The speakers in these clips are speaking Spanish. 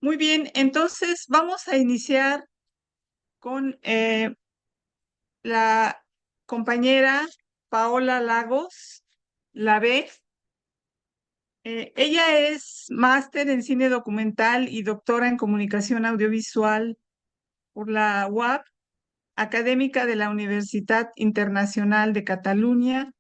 Muy bien, entonces vamos a iniciar con la compañera Paola Lagos, la B. Ella es máster en cine documental y doctora en comunicación audiovisual por la UAP, académica de la Universitat Internacional de Cataluña.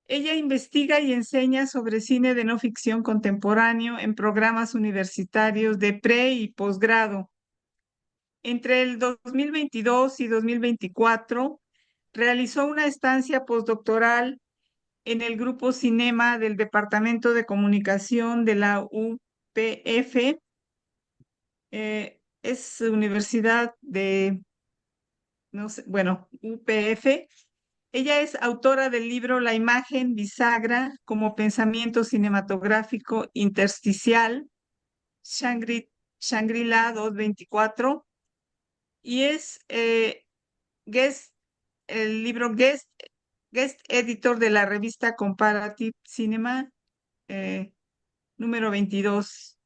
Ella investiga y enseña sobre cine de no ficción contemporáneo en programas universitarios de pre y posgrado. Entre el 2022 y 2024 realizó una estancia postdoctoral en el Grupo Cinema del Departamento de Comunicación de la UPF. Es Universidad de, no sé, bueno, UPF. Ella es autora del libro La imagen bisagra como pensamiento cinematográfico intersticial, Shangri-La 224, y es guest, el libro guest editor de la revista Comparative Cinema, eh, número 22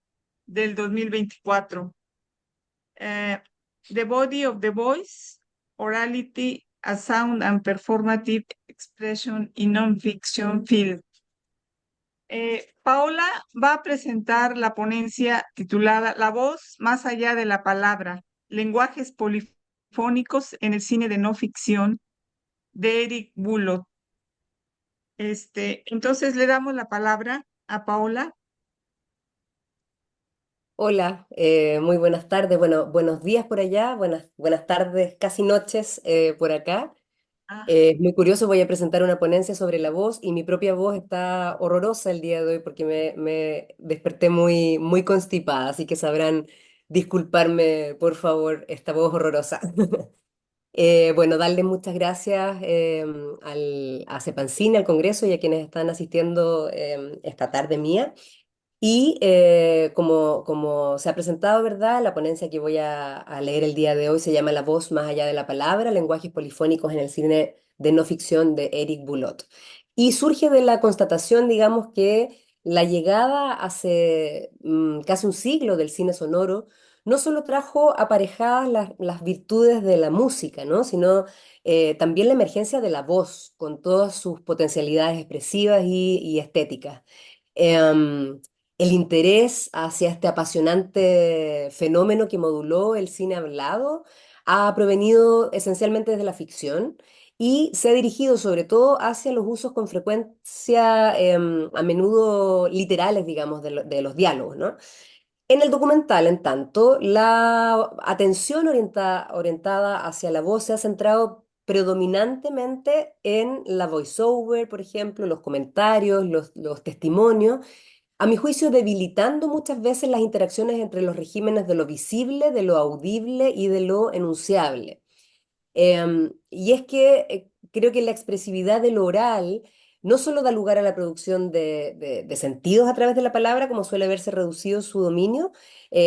del 2024. The Body of the Voice, Orality, a Sound and Performative Expression in Non-Fiction Film. Paola va a presentar la ponencia titulada La voz más allá de la palabra, lenguajes polifónicos en el cine de no ficción, de Eric Bullock. Entonces le damos la palabra a Paola. Hola, muy buenas tardes, bueno, buenos días por allá, buenas tardes, casi noches por acá. Ah, Muy curioso, voy a presentar una ponencia sobre la voz y mi propia voz está horrorosa el día de hoy porque me desperté muy constipada, así que sabrán disculparme, por favor, esta voz horrorosa. Bueno, darle muchas gracias a Cepancini, al Congreso y a quienes están asistiendo esta tarde mía. Y como se ha presentado, ¿verdad? La ponencia que voy a leer el día de hoy se llama La voz más allá de la palabra, lenguajes polifónicos en el cine de no ficción de Eric Boulot. Y surge de la constatación, digamos, que la llegada hace casi un siglo del cine sonoro no solo trajo aparejadas las virtudes de la música, ¿no? Sino también la emergencia de la voz, con todas sus potencialidades expresivas y estéticas. Em, el interés hacia este apasionante fenómeno que moduló el cine hablado ha provenido esencialmente desde la ficción y se ha dirigido sobre todo hacia los usos con frecuencia, a menudo literales, digamos, de los diálogos, ¿no? En el documental, en tanto, la atención orientada hacia la voz se ha centrado predominantemente en la voiceover, por ejemplo, los comentarios, los testimonios, a mi juicio, debilitando muchas veces las interacciones entre los regímenes de lo visible, de lo audible y de lo enunciable. Y es que creo que la expresividad de lo oral no solo da lugar a la producción de sentidos a través de la palabra, como suele verse reducido su dominio,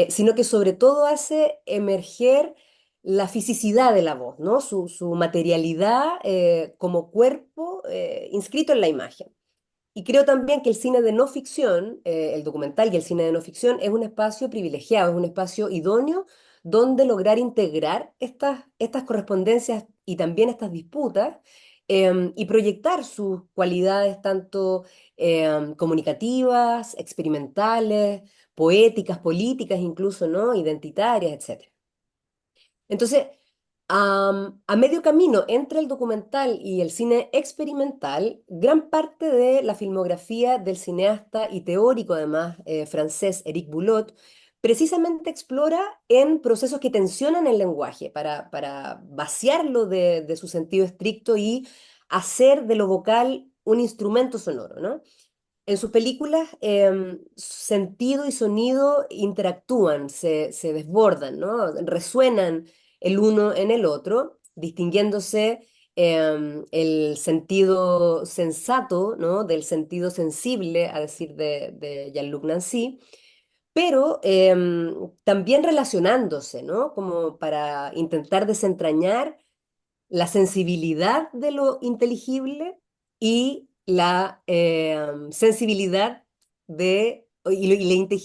sino que sobre todo hace emerger la fisicidad de la voz, ¿no? Su materialidad como cuerpo inscrito en la imagen. Y creo también que el cine de no ficción, el documental y el cine de no ficción, es un espacio privilegiado, es un espacio idóneo donde lograr integrar estas correspondencias y también estas disputas y proyectar sus cualidades tanto comunicativas, experimentales, poéticas, políticas incluso, ¿no? Identitarias, etcétera. Entonces, a medio camino entre el documental y el cine experimental, gran parte de la filmografía del cineasta y teórico además francés Eric Boulot precisamente explora en procesos que tensionan el lenguaje para vaciarlo de su sentido estricto y hacer de lo vocal un instrumento sonoro, ¿no? En sus películas, sentido y sonido interactúan, se desbordan, ¿no? Resuenan el uno en el otro, distinguiéndose el sentido sensato, ¿no? Del sentido sensible, a decir de Jean-Luc Nancy, pero también relacionándose, ¿no? Como para intentar desentrañar la sensibilidad de lo inteligible y la sensibilidad de y la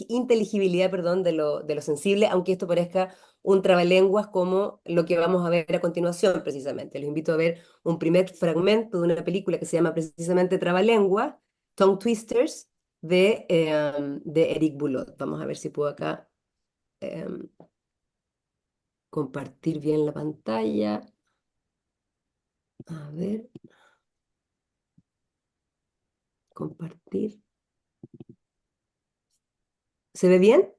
inteligibilidad, perdón, de lo sensible, aunque esto parezca un trabalenguas como lo que vamos a ver a continuación, precisamente. Los invito a ver un primer fragmento de una película que se llama precisamente Trabalenguas, Tongue Twisters, de Eric Boulot. Vamos a ver si puedo acá em, compartir bien la pantalla. A ver, compartir. ¿Se ve bien?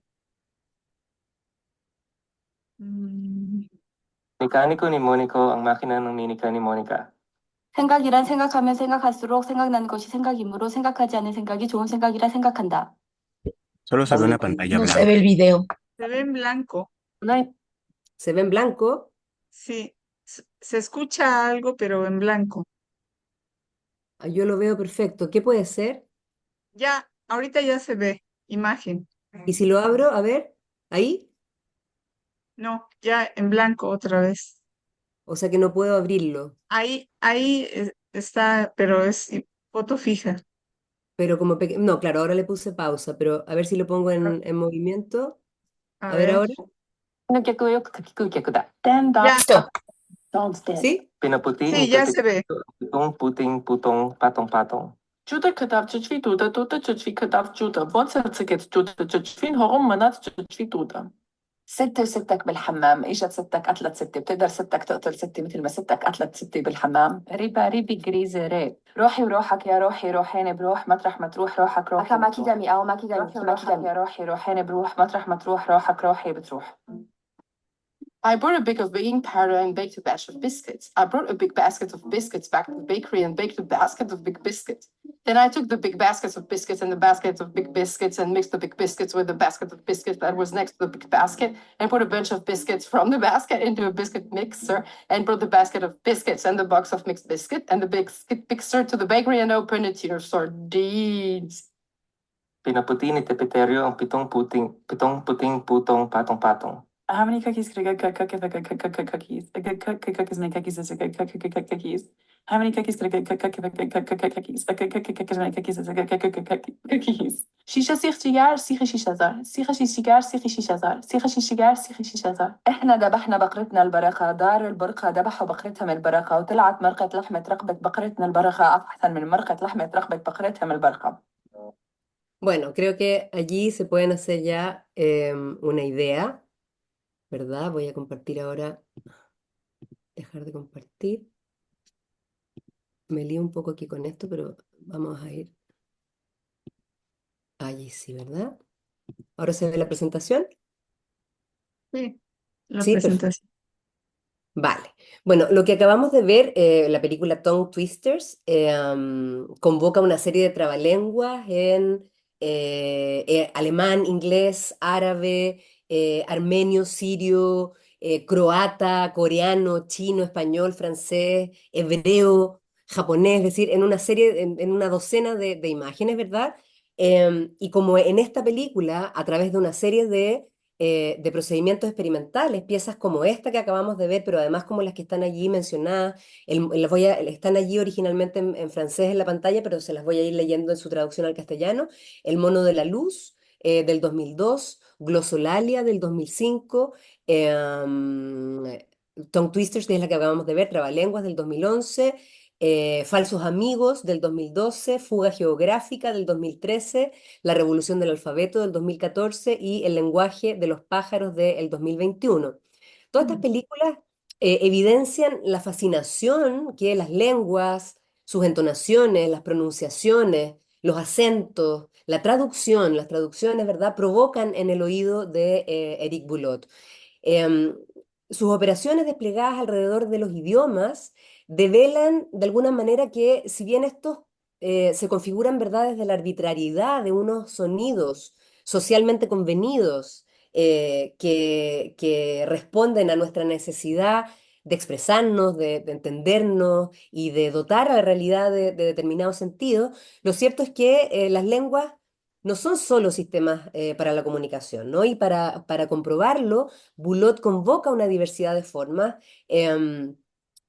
Mm, 메카니코 니 모니코 ang makina ng minika ni Monica. 생각이란 생각하면 생각할수록 생각나는 것이 생각이므로 생각하지 않은 생각이 좋은 생각이라 생각한다. Solo se ve una Básicamente, pantalla No se blanca. ve el video. Se ve en blanco. ¿Se ve en blanco? Sí, se escucha algo, pero en blanco. Ah, yo lo veo perfecto. ¿Qué puede ser? Ya, ahorita ya se ve imagen. Y si lo abro, a ver, ahí, No, ya en blanco otra vez. o sea que no puedo abrirlo, Ahí está, pero es foto fija. pero como no, claro, ahora le puse pausa, pero a ver si lo pongo en movimiento. A A ver ver. ahora, Stand up. Ya, Stop. Don't stand. ¿sí? pinaputi sí, ni ya se ve. putong puting putong patong-patong. Juda kadar çuçvi duda duda çuçvi kadar juda bonsa tsiket juda çuçvin horum manat çuçvi duda. ستة وستك بالحمام اجت ستك قتلت ستة بتقدر ستك تقتل ستة مثل ما ستك قتلت ستة بالحمام ريبا ريبي جريزة ريب روحي وروحك يا روحي روحين بروح مطرح ما تروح روحك روحي 아까 بتروح. 마키가미 아오 마키가미 روحي وروحك يا روحي روحين بروح مطرح ما تروح روحك روحي بتروح. I brought a bag of baking powder and baked a batch of biscuits. I brought a big basket of biscuits back to the bakery and baked a basket of big biscuits. Then I took the big baskets of biscuits and the basket of big biscuits and mixed the big biscuits with the basket of biscuits that was next to the big basket and put a bunch of biscuits from the basket into a biscuit mixer and brought the basket of biscuits and the box of mixed biscuit and the biscuit mixer to the bakery and opened it to your sardines. Pinaputi ni Tepeterio ang pitong puting putong patong-patong. How many cookies could I get? Cookies. Cookies make cookies. Cookies. How many cookies could I get? Cookies. Cookies make cookies. Shisha sigar, siga shishazar. Siga shishigar, siga shishazar. Siga shishigar, siga shishazar. احنا ذبحنا بقرتنا البرقة دار البرقة ذبحوا بقرتها من البرقة وطلعت مرقة لحمة رقبة بقرتنا البرقة أحسن من مرقة لحمة رقبة بقرتها من البرقة. Bueno, creo que allí se pueden hacer ya una idea, ¿verdad? Voy a compartir ahora, dejar de compartir. Me lío un poco aquí con esto, pero vamos a ir allí, sí, ¿verdad? ¿Ahora se ve la presentación? Sí, la Sí, perfecto. presentación. Vale. Bueno, lo que acabamos de ver, la película Tongue Twisters, convoca una serie de trabalenguas en alemán, inglés, árabe, armenio, sirio, croata, coreano, chino, español, francés, hebreo, japonés, es decir, en una serie, en una docena de imágenes, ¿verdad? Y como en esta película, a través de una serie de procedimientos experimentales, piezas como esta que acabamos de ver, pero además como las que están allí mencionadas, están allí originalmente en francés en la pantalla, pero se las voy a ir leyendo en su traducción al castellano. El mono de la luz, del 2002, Glosolalia del 2005, Tongue Twisters, que es la que acabamos de ver, Trabalenguas del 2011, Falsos Amigos del 2012, Fuga Geográfica del 2013, La Revolución del Alfabeto del 2014 y El lenguaje de los pájaros del 2021. Todas estas películas evidencian la fascinación que las lenguas, sus entonaciones, las pronunciaciones, los acentos, las traducciones, ¿verdad?, provocan en el oído de Eric Boulot. Em, Sus operaciones desplegadas alrededor de los idiomas develan de alguna manera que si bien estos se configuran, ¿verdad?, desde la arbitrariedad de unos sonidos socialmente convenidos que responden a nuestra necesidad de expresarnos, de entendernos y de dotar a la realidad de determinados sentidos, lo cierto es que las lenguas no son solo sistemas para la comunicación, ¿no? Y para comprobarlo, Boulot convoca una diversidad de formas en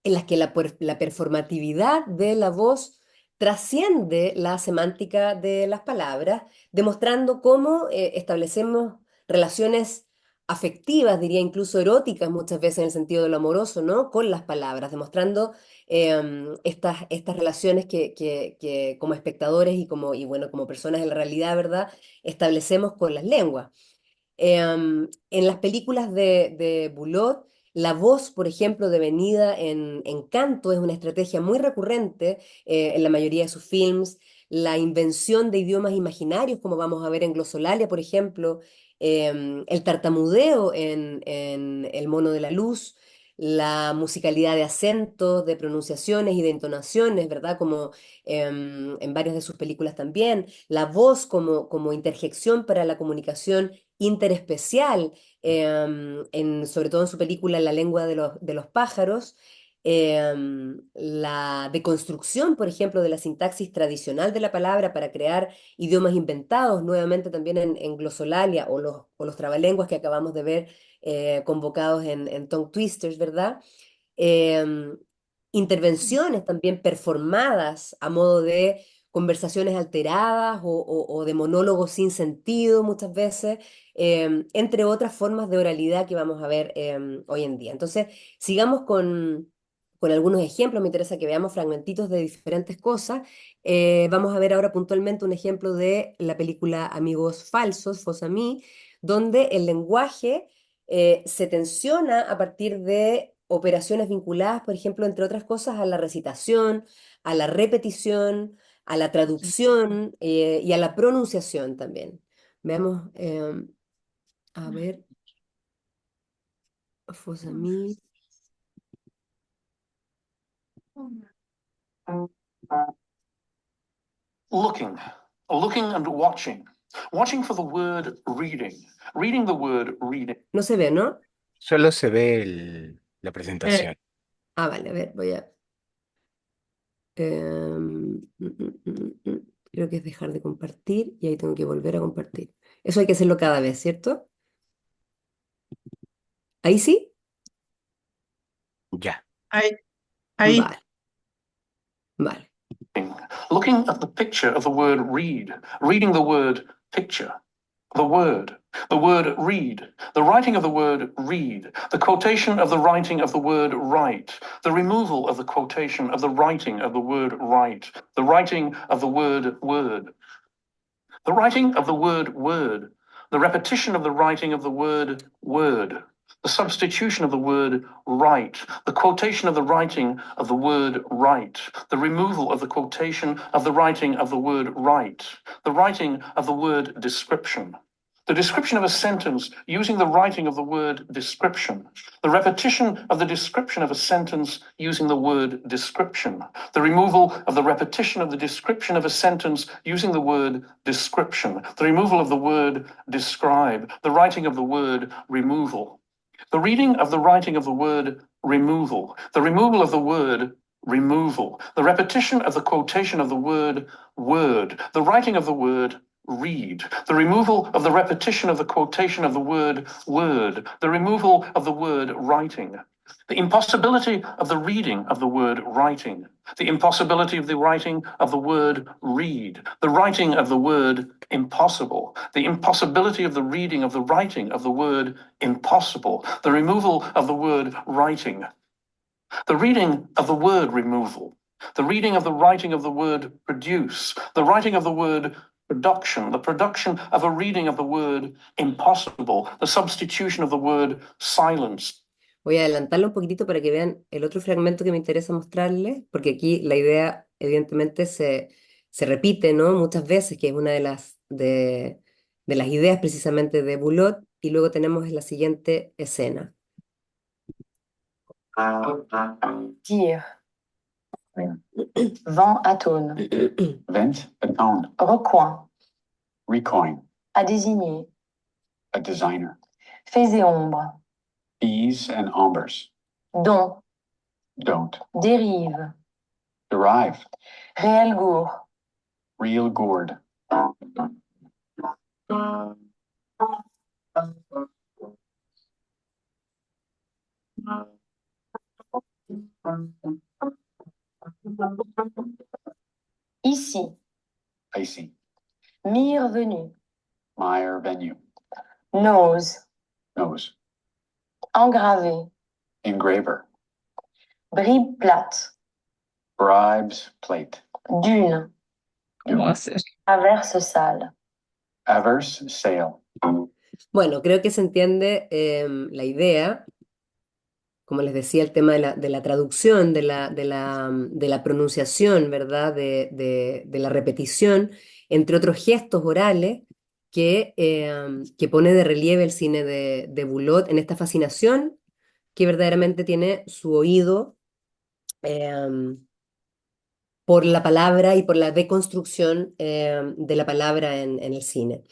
las que la performatividad de la voz trasciende la semántica de las palabras, demostrando cómo establecemos relaciones afectivas, diría incluso eróticas muchas veces en el sentido de lo amoroso, ¿no? Con las palabras, demostrando estas relaciones que como espectadores y bueno, como personas en la realidad, ¿verdad? Establecemos con las lenguas. En las películas de Bulot, la voz, por ejemplo, devenida en canto es una estrategia muy recurrente en la mayoría de sus films. La invención de idiomas imaginarios, como vamos a ver en Glosolalia, por ejemplo, el tartamudeo en El mono de la luz, la musicalidad de acentos, de pronunciaciones y de entonaciones, ¿verdad? Como en varias de sus películas también. La voz como interjección para la comunicación interespecial, sobre todo en su película La lengua de los pájaros, la deconstrucción, por ejemplo, de la sintaxis tradicional de la palabra para crear idiomas inventados, nuevamente también en Glosolalia o los trabalenguas que acabamos de ver convocados en Tongue Twisters, ¿verdad? em, Intervenciones también performadas a modo de conversaciones alteradas o de monólogos sin sentido muchas veces, entre otras formas de oralidad que vamos a ver hoy en día. Entonces, sigamos con algunos ejemplos, me interesa que veamos fragmentitos de diferentes cosas. Vamos a ver ahora puntualmente un ejemplo de la película Amigos Falsos, Fos Amis, donde el lenguaje se tensiona a partir de operaciones vinculadas, por ejemplo, entre otras cosas, a la recitación, a la repetición, a la traducción y a la pronunciación también. Veamos, a ver, Fosami. Looking, looking and watching. Watching for the word reading. Reading the word reading. No se ve, ¿no? Solo se ve la presentación. Vale, a ver, voy a... Creo que es dejar de compartir y ahí tengo que volver a compartir. Eso hay que hacerlo cada vez, ¿cierto? ¿Ahí sí? Ya. Ahí. Vale. Vale. Looking at the picture of the word read. Reading the word picture. The word read, the writing of the word read, the quotation of the writing of the word write, the removal of the quotation of the writing of the word write, the writing of the word word, the writing of the word word, the repetition of the writing of the word word, the substitution of the word write, the quotation of the writing of the word write, the removal of the quotation of the writing of the word write, the writing of the word description, the description of a sentence using the writing of the word description, the repetition of the description of a sentence using the word description, the removal of the repetition of the description of a sentence using the word description, the removal of the word describe, the writing of the word removal, the reading of the writing of the word removal, the removal of the word removal, the repetition of the quotation of the word word, the writing of the word read, the removal of the repetition of the quotation of the word word, the removal of the word writing, the impossibility of the reading of the word writing, the impossibility of the writing of the word read, the writing of the word impossible, the impossibility of the reading of the writing of the word impossible, the removal of the word writing, the reading of the word removal, the reading of the writing of the word produce, the writing of the word production, the production of a reading of the word impossible, the substitution of the word silence. Voy a adelantarlo un poquitito para que vean el otro fragmento que me interesa mostrarles, porque aquí la idea evidentemente se repite, ¿no? Muchas veces, que es una de las ideas precisamente de Bulot, y luego tenemos la siguiente escena. Dire. Vent atone. Vent, atone. Recoin. Recoin, À désigner. a designer. Faits et ombres. Ease and ombres. Don. Don't. Dérive. Derive. Réel gour. Real gourd. venu. My venue. Nose. Nose. Engravé. Engraver. Bribe plate. Bribes plate. Dune. ¿Cómo hacer? Averse sale. Averse sale. Bueno, creo que se entiende la idea. Como les decía, el tema de la traducción, de la pronunciación, ¿verdad? De la repetición, entre otros gestos orales, que pone de relieve el cine de Boulot en esta fascinación que verdaderamente tiene su oído por la palabra y por la deconstrucción de la palabra en el cine.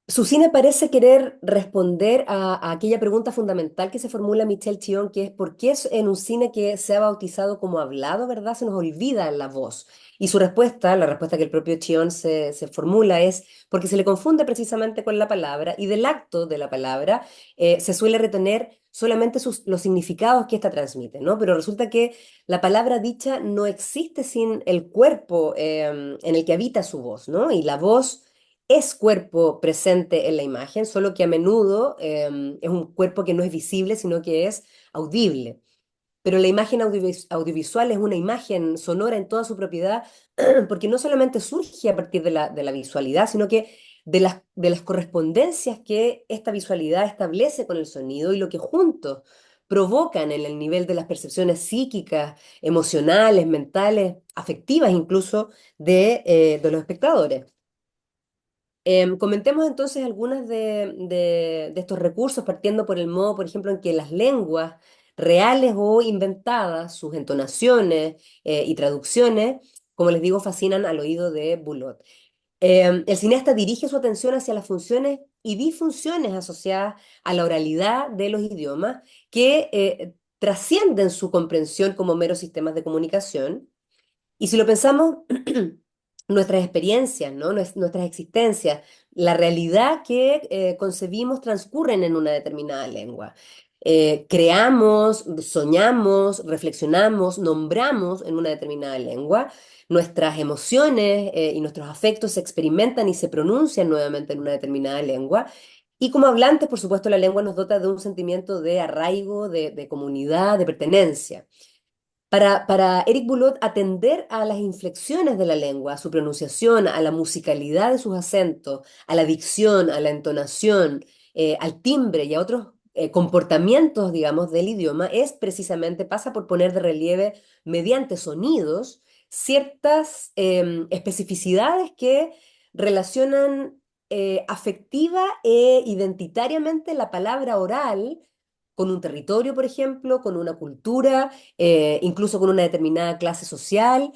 Su cine parece querer responder a aquella pregunta fundamental que se formula Michel Chion, que es ¿por qué en un cine que se ha bautizado como hablado, ¿verdad? Se nos olvida la voz. Y su respuesta, la respuesta que el propio Chion se formula es porque se le confunde precisamente con la palabra y del acto de la palabra se suele retener solamente los significados que ésta transmite, ¿no? Pero resulta que la palabra dicha no existe sin el cuerpo en el que habita su voz, ¿no? Y la voz es cuerpo presente en la imagen, solo que a menudo es un cuerpo que no es visible, sino que es audible. Pero la imagen audiovisual es una imagen sonora en toda su propiedad, porque no solamente surge a partir de la visualidad, sino que de las correspondencias que esta visualidad establece con el sonido y lo que juntos provocan en el nivel de las percepciones psíquicas, emocionales, mentales, afectivas incluso de los espectadores. Comentemos entonces algunos de estos recursos, partiendo por el modo, por ejemplo, en que las lenguas reales o inventadas, sus entonaciones y traducciones, como les digo, fascinan al oído de Boulot. El cineasta dirige su atención hacia las funciones y disfunciones asociadas a la oralidad de los idiomas que trascienden su comprensión como meros sistemas de comunicación. Y si lo pensamos, nuestras experiencias, ¿no? Nuestras existencias, la realidad que concebimos transcurren en una determinada lengua. Creamos, soñamos, reflexionamos, nombramos en una determinada lengua. Nuestras emociones y nuestros afectos se experimentan y se pronuncian nuevamente en una determinada lengua. Y como hablantes, por supuesto, la lengua nos dota de un sentimiento de arraigo, de comunidad, de pertenencia. Para Eric Boulot, atender a las inflexiones de la lengua, a su pronunciación, a la musicalidad de sus acentos, a la dicción, a la entonación, al timbre y a otros comportamientos, digamos, del idioma, es precisamente, pasa por poner de relieve mediante sonidos ciertas especificidades que relacionan afectiva e identitariamente la palabra oral con un territorio, por ejemplo, con una cultura, incluso con una determinada clase social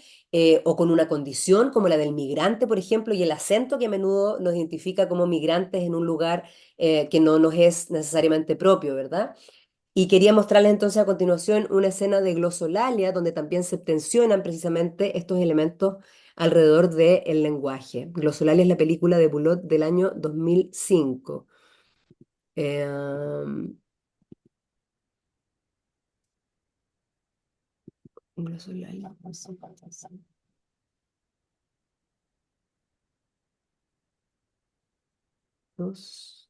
o con una condición como la del migrante, por ejemplo, y el acento que a menudo nos identifica como migrantes en un lugar que no nos es necesariamente propio, ¿verdad? Y quería mostrarles entonces a continuación una escena de glosolalia donde también se tensionan precisamente estos elementos alrededor del lenguaje. Glosolalia es la película de Boulot del año 2005. Glosolalia. Dos.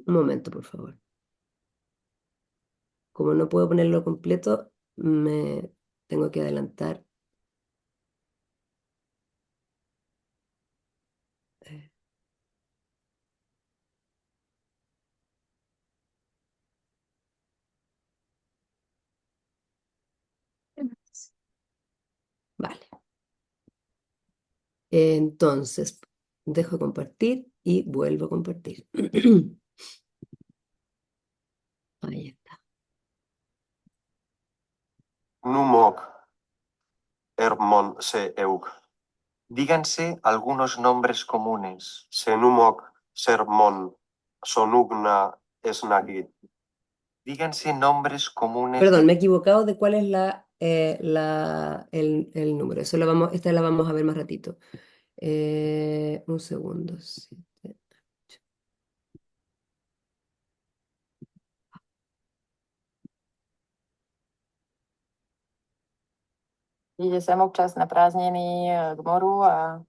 Un momento, por favor. Como no puedo ponerlo completo, me tengo que adelantar. Eh, Vale. Entonces, dejo de compartir y vuelvo a compartir. Ahí está. Numok, Hermon se euk. Díganse algunos nombres comunes. Senumok, Sermon, Sonugna, Esnagit. Díganse nombres comunes. Perdón, me he equivocado de cuál es el número. Esta la vamos a ver más ratito. Un segundo. 7, 8. Ide sem občas na prázdniny k moru a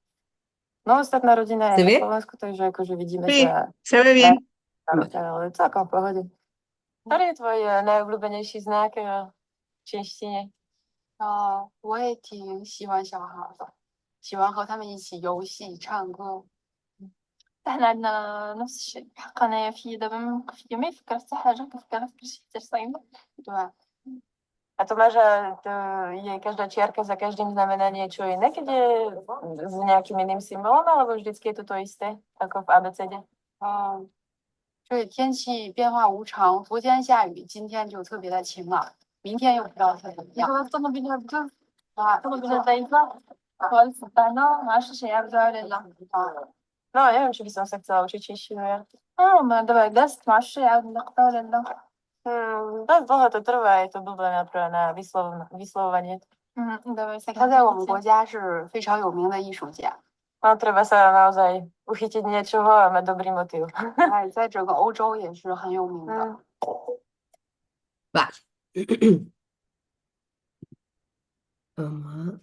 no ostatná rodina ¿Se je na ve? Slovensku, takže akože vidíme Sí, sa se ve bien. ale celkom v pohode. Ktorý je tvoj najobľúbenejší znak v čínštine? 我也挺喜欢小孩儿的，喜欢和他们一起游戏、唱歌。 احنا عندنا نفس الشيء حقنا في دابا في يومين فكرت حاجة كنفكر في شي حتى صعيبة. A to máš, je každá čiarka za každým znamená niečo iné, keď je s nejakým iným symbolom, alebo vždycky je to to isté, ako v ABCD? 这里天气变化无常，昨天下雨，今天就特别的晴朗，明天又不知道会怎么样。 طلب منها بجد طلب منها ضيفة خالص بتاعنا ما عرفش شي أبدا ولا No, neviem, či by som sa chcela učiť češtinu ja. ما دابا جلست ما عرفش يعاود اللقطة ولا لا. Dosť dlho to trvá, je to blbé na vyslovovanie. 他在我们国家是非常有名的艺术家， No, treba sa naozaj uchytiť niečoho a mať dobrý motív. 在整个欧洲也是很有名的。 Vale. Vamos a...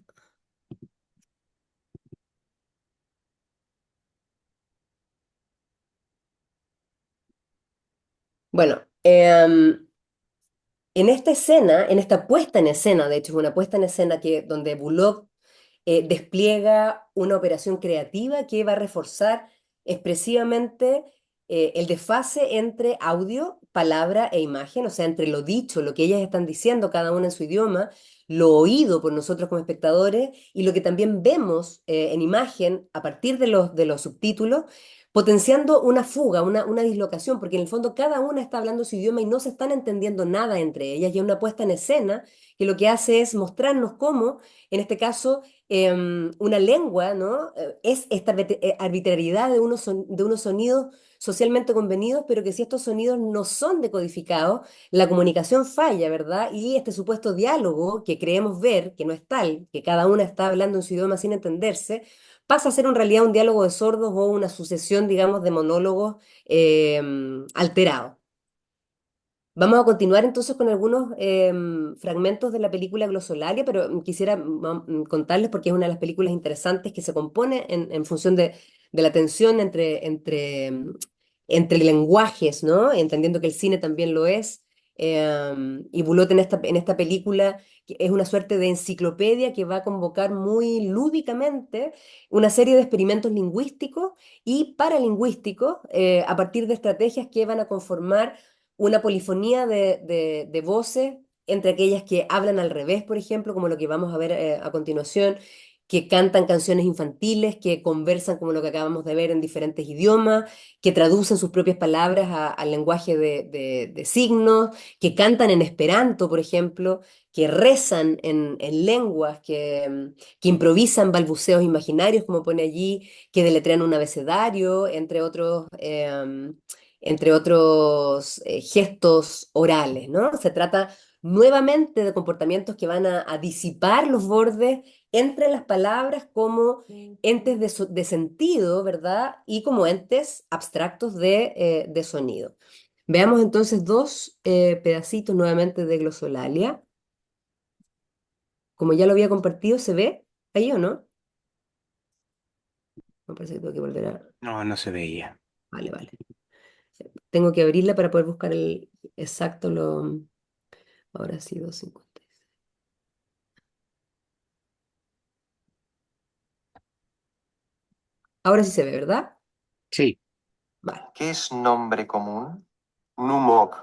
Bueno, en esta escena, en esta puesta en escena, de hecho es una puesta en escena donde Bullock despliega una operación creativa que va a reforzar expresivamente el desfase entre audio, palabra e imagen, o sea, entre lo dicho, lo que ellas están diciendo, cada una en su idioma, lo oído por nosotros como espectadores y lo que también vemos en imagen a partir de los subtítulos, potenciando una fuga, una dislocación, porque en el fondo cada una está hablando su idioma y no se están entendiendo nada entre ellas, y es una puesta en escena que lo que hace es mostrarnos cómo, en este caso, una lengua, ¿no? Es esta arbitrariedad de unos sonidos socialmente convenidos, pero que si estos sonidos no son decodificados, la comunicación falla, ¿verdad? Y este supuesto diálogo que creemos ver, que no es tal, que cada una está hablando en su idioma sin entenderse, pasa a ser en realidad un diálogo de sordos o una sucesión, digamos, de monólogos alterados. Vamos a continuar entonces con algunos fragmentos de la película Glosolalia, pero quisiera contarles porque es una de las películas interesantes que se compone en función de la tensión entre lenguajes, ¿no? Entendiendo que el cine también lo es. Y Bullock en esta película es una suerte de enciclopedia que va a convocar muy lúdicamente una serie de experimentos lingüísticos y paralingüísticos a partir de estrategias que van a conformar una polifonía de voces entre aquellas que hablan al revés, por ejemplo, como lo que vamos a ver a continuación, que cantan canciones infantiles, que conversan como lo que acabamos de ver en diferentes idiomas, que traducen sus propias palabras al lenguaje de signos, que cantan en esperanto, por ejemplo, que rezan en lenguas, que improvisan balbuceos imaginarios, como pone allí, que deletrean un abecedario, entre otros gestos orales, ¿no? Se trata nuevamente de comportamientos que van a disipar los bordes entre las palabras como entes de sentido, ¿verdad? Y como entes abstractos de sonido. Veamos entonces dos pedacitos nuevamente de Glosolalia. Como ya lo había compartido, ¿se ve ahí o no? Me parece que tengo que volver a... No, no se veía. Vale, vale. Tengo que abrirla para poder buscar el exacto Ahora sí, 256. Ahora sí se ve, ¿verdad? Sí. Vale. ¿Qué es nombre común? Numok,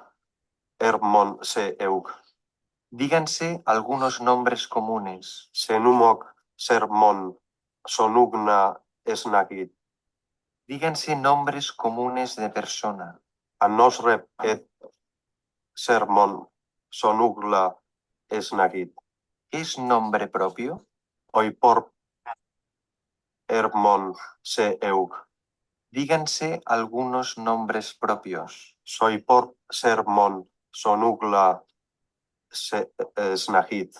Hermon se euk. Díganse algunos nombres comunes. Senumok, Sermon, Sonugna, Esnagit. Díganse nombres comunes de persona. Anosrep et Sermon, Sonugla, Esnagit. ¿Qué es nombre propio? Oipor, Hermon se euk. Díganse algunos nombres propios. Soy por Sermon, Sonugla, Snahit.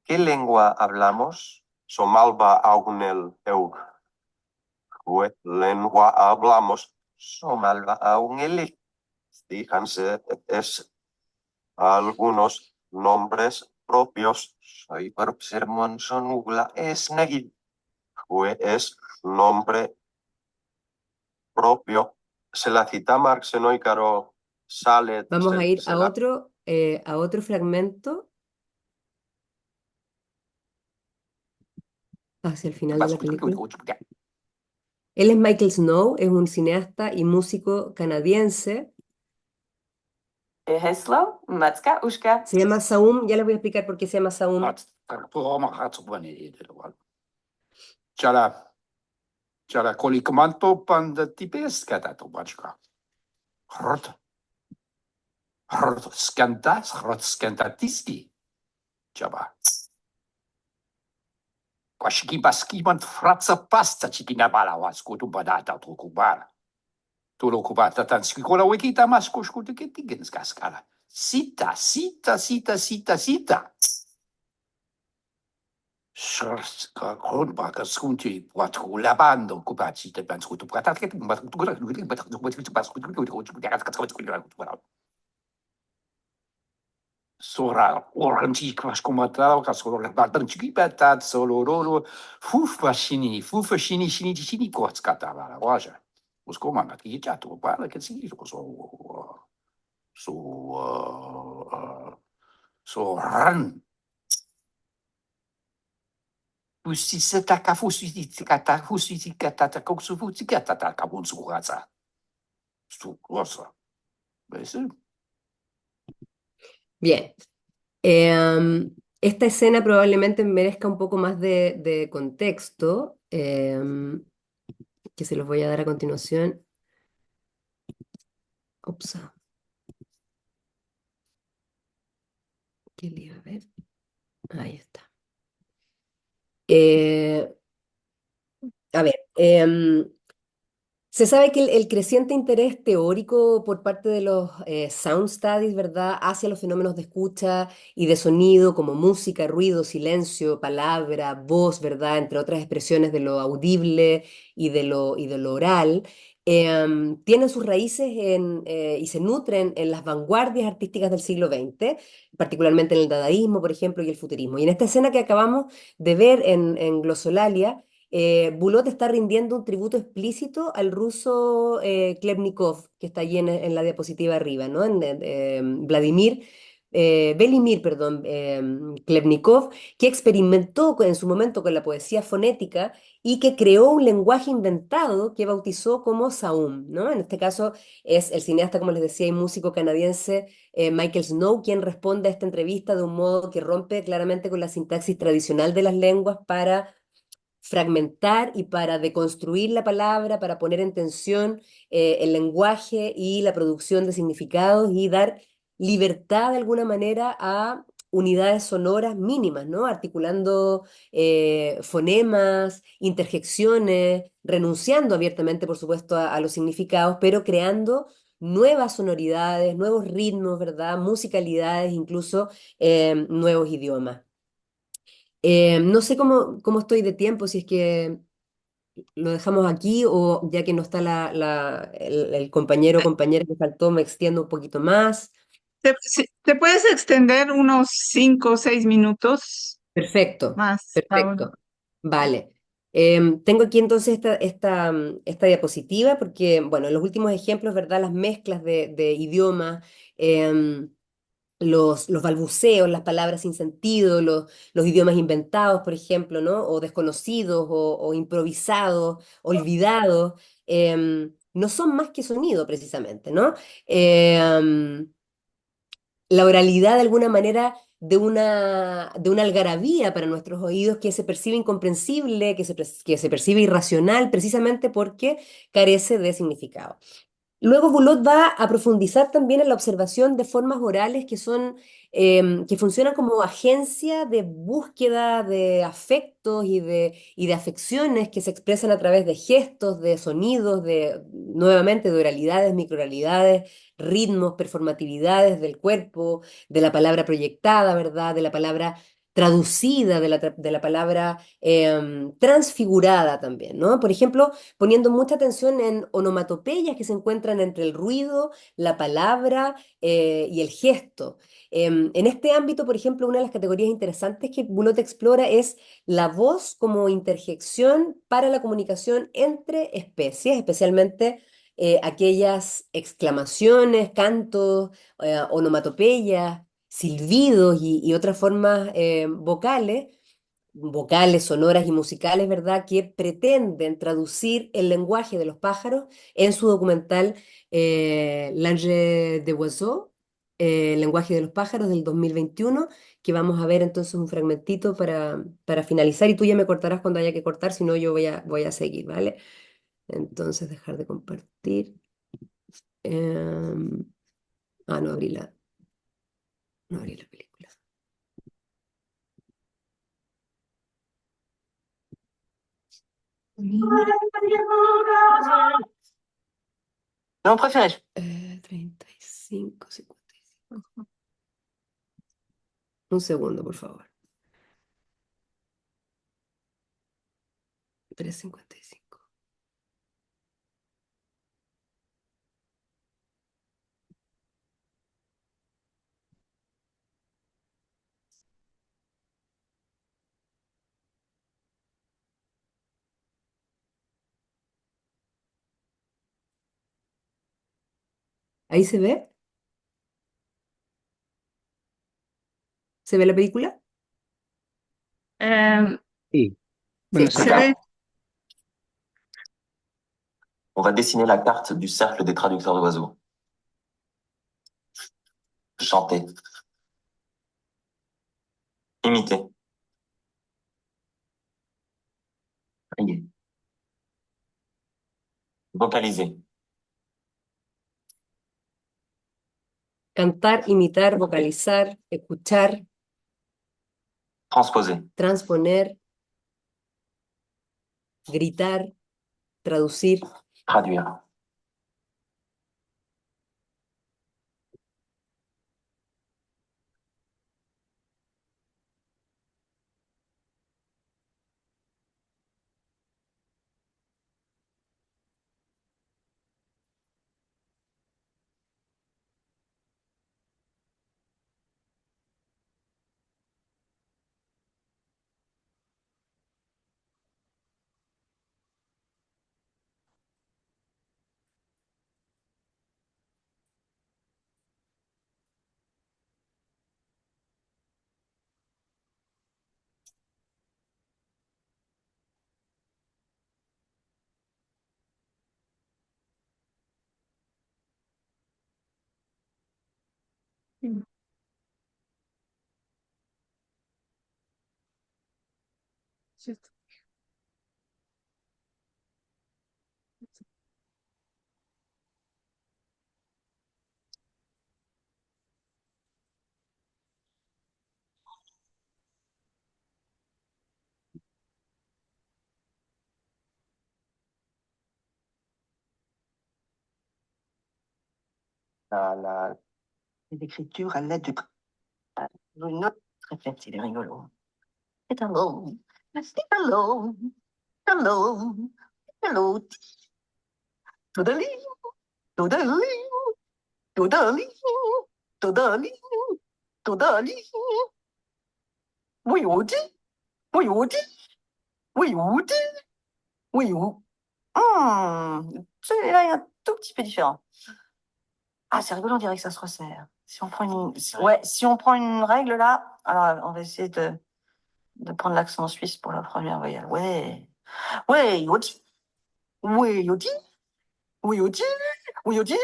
¿Qué lengua hablamos? Somalba Aunel Euk. ¿Qué lengua hablamos? Somalba Aunel. Díganse algunos nombres propios. Soy por sermón sonugla es negil. Es nombre propio. Se la cita Marx en Oícaro sale. Vamos a ir a otro fragmento hacia el final de la película. Él es Michael Snow, es un cineasta y músico canadiense. Heslo, Matska, Ushka. Se llama Saum, ya les voy a explicar por qué se llama Saum. Jara kolikomanto panda tipeska tato bachka. Hrot skantatiski. Jaba. Kwashiki baskiman fratsa pasta chikina bala waskutu badata tukubara. Tulukubata tanskikola wikita maskushkutu kitigens kaskala. Sita. Grondbakker schoentje wat labando kubachi te banskutu pratat Sora organti kwaskomata kasoro batanchiki patat solo rolo fufashini shini kotskata la waja. Uskoma na kijato para que si so ran. Bien. Esta escena probablemente merezca un poco más de contexto, que se los voy a dar a continuación. Ups. ¿Qué le iba a ver? Ahí está. A ver, se sabe que el creciente interés teórico por parte de los sound studies, ¿verdad?, hacia los fenómenos de escucha y de sonido como música, ruido, silencio, palabra, voz, ¿verdad?, entre otras expresiones de lo audible y de lo oral, tienen sus raíces y se nutren en las vanguardias artísticas del siglo XX, particularmente en el dadaísmo, por ejemplo, y el futurismo. Y en esta escena que acabamos de ver en Glosolalia, Bulot está rindiendo un tributo explícito al ruso Klebnikov, que está allí en la diapositiva arriba, ¿no? Velimir, perdón, Klebnikov, que experimentó en su momento con la poesía fonética y que creó un lenguaje inventado que bautizó como Saum, ¿no? En este caso es el cineasta, como les decía, y músico canadiense Michael Snow, quien responde a esta entrevista de un modo que rompe claramente con la sintaxis tradicional de las lenguas para fragmentar y para deconstruir la palabra, para poner en tensión el lenguaje y la producción de significados y dar libertad de alguna manera a unidades sonoras mínimas, ¿no? Articulando fonemas, interjecciones, renunciando abiertamente, por supuesto, a los significados, pero creando nuevas sonoridades, nuevos ritmos, ¿verdad? Musicalidades, incluso nuevos idiomas. No sé cómo estoy de tiempo, si es que lo dejamos aquí o ya que no está el compañero o compañera que faltó, me extiendo un poquito más. ¿Te puedes extender unos 5 o 6 minutos Perfecto, más, Paola? perfecto. Vale. Tengo aquí entonces esta diapositiva porque, bueno, en los últimos ejemplos, ¿verdad? Las mezclas de idiomas, los balbuceos, las palabras sin sentido, los idiomas inventados, por ejemplo, ¿no? O desconocidos, o improvisados, olvidados, no son más que sonido, precisamente, ¿no? La oralidad, de alguna manera, de una algarabía para nuestros oídos que se percibe incomprensible, que se percibe irracional, precisamente porque carece de significado. Luego Bulot va a profundizar también en la observación de formas orales que funcionan como agencia de búsqueda de afectos y de afecciones que se expresan a través de gestos, de sonidos, nuevamente de oralidades, microoralidades, ritmos, performatividades del cuerpo, de la palabra proyectada, ¿verdad? De la palabra traducida de la palabra transfigurada también, ¿no? Por ejemplo, poniendo mucha atención en onomatopeyas que se encuentran entre el ruido, la palabra y el gesto. En este ámbito, por ejemplo, una de las categorías interesantes que Bullock explora es la voz como interjección para la comunicación entre especies, especialmente aquellas exclamaciones, cantos, onomatopeyas, silbidos y otras formas vocales, sonoras y musicales, ¿verdad?, que pretenden traducir el lenguaje de los pájaros en su documental Langue des Oiseaux, el lenguaje de los pájaros del 2021, que vamos a ver entonces un fragmentito para finalizar y tú ya me cortarás cuando haya que cortar, si no yo voy a seguir, ¿vale? Entonces dejar de compartir. Em, no abrí no abrí la película. Non préféré. 35, 55. Un segundo, por favor. 3:55. ¿Ahí se ve? ¿Se ve la película? Sí. Sí. Se ve. On va dessiner la carte du cercle des traducteurs d'oiseaux. Chanter. Imiter. Crier. Vocaliser. Cantar, imitar, vocalizar, escuchar, Transposer. transponer, gritar, traducir. Traduire. L'écriture à l'aide du... Une autre réflexe, il est rigolo. C'est hello. C'est hello. Hello. Hello. Todaling. Todaling. Todaling. Todaling. Todaling. Oui, on dit. Oui, on dit. Oui, on dit. Oui, on... Celui-là est un tout petit peu différent. Ah, c'est rigolo, on dirait que ça se resserre. Si on prend si on prend une règle là, alors on va essayer de prendre l'accent suisse pour la première voyelle. Ouais. Ouais, yodi. Ouais, yodi. Oui, yodi. Oui, yodi.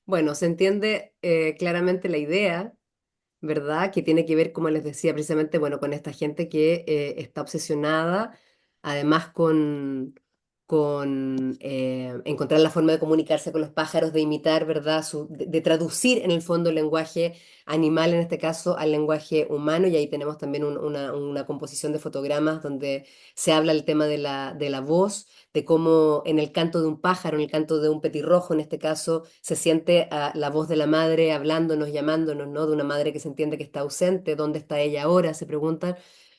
Bueno, se entiende claramente la idea, ¿verdad? Que tiene que ver, como les decía, precisamente, bueno, con esta gente que está obsesionada, además con encontrar la forma de comunicarse con los pájaros, de imitar, ¿verdad? De traducir en el fondo el lenguaje animal, en este caso, al lenguaje humano, y ahí tenemos también una composición de fotogramas donde se habla el tema de la voz, de cómo en el canto de un pájaro, en el canto de un petirrojo, en este caso, se siente la voz de la madre hablándonos, llamándonos, ¿no? De una madre que se entiende que está ausente, ¿dónde está ella ahora? Se preguntan.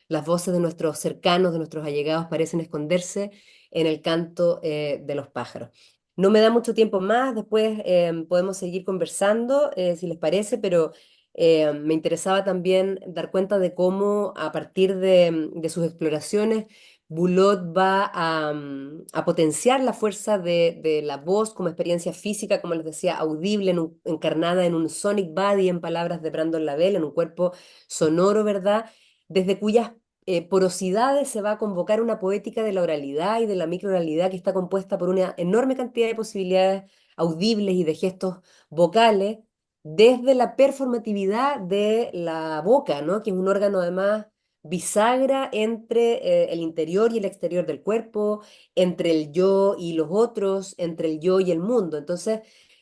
Las voces de nuestros cercanos, de nuestros allegados, parecen esconderse en el canto de los pájaros. No me da mucho tiempo más, después podemos seguir conversando, si les parece, pero me interesaba también dar cuenta de cómo a partir de sus exploraciones, Boulud va a potenciar la fuerza de la voz como experiencia física, como les decía, audible, encarnada en un sonic body, en palabras de Brandon Lavelle, en un cuerpo sonoro, ¿verdad? Desde cuyas porosidades se va a convocar una poética de la oralidad y de la microoralidad que está compuesta por una enorme cantidad de posibilidades audibles y de gestos vocales, desde la performatividad de la boca, ¿no? Que es un órgano además bisagra entre el interior y el exterior del cuerpo, entre el yo y los otros, entre el yo y el mundo. Entonces,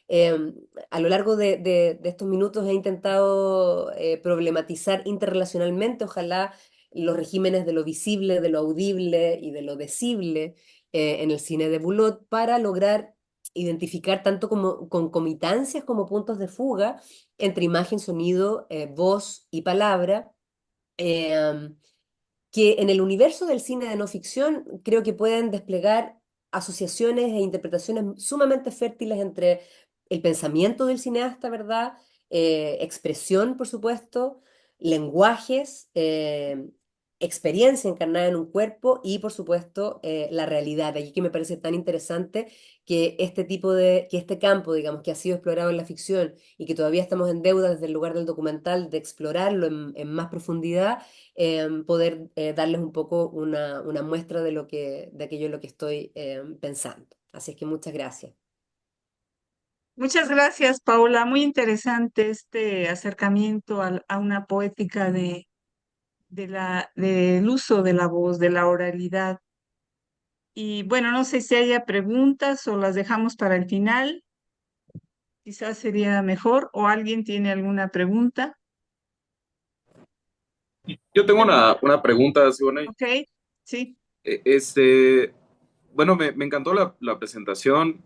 a lo largo de estos minutos he intentado problematizar interrelacionalmente, ojalá, los regímenes de lo visible, de lo audible y de lo decible en el cine de Boulud para lograr identificar tanto como concomitancias como puntos de fuga entre imagen, sonido, voz y palabra, que en el universo del cine de no ficción creo que pueden desplegar asociaciones e interpretaciones sumamente fértiles entre el pensamiento del cineasta, ¿verdad? Expresión, por supuesto, lenguajes, experiencia encarnada en un cuerpo y, por supuesto, la realidad. De allí que me parece tan interesante que que este campo, digamos, que ha sido explorado en la ficción y que todavía estamos en deuda desde el lugar del documental de explorarlo en más profundidad, poder darles un poco una muestra de aquello en lo que estoy pensando. Así es que muchas gracias. Muchas gracias, Paula. Muy interesante este acercamiento a una poética del uso de la voz, de la oralidad. Y bueno, no sé si haya preguntas o las dejamos para el final. Quizás sería mejor, o alguien tiene alguna pregunta. Yo tengo una pregunta, Siboney. Ok, sí. Bueno, me encantó la presentación.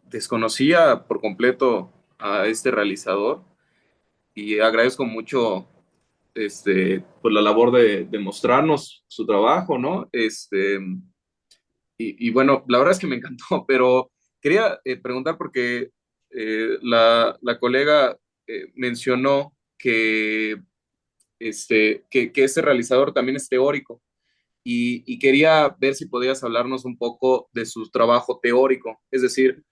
Desconocía por completo a este realizador y agradezco mucho pues la labor de mostrarnos su trabajo, ¿no? Y bueno, la verdad es que me encantó, pero quería preguntar porque la colega mencionó que este realizador también es teórico y quería ver si podías hablarnos un poco de su trabajo teórico, es decir,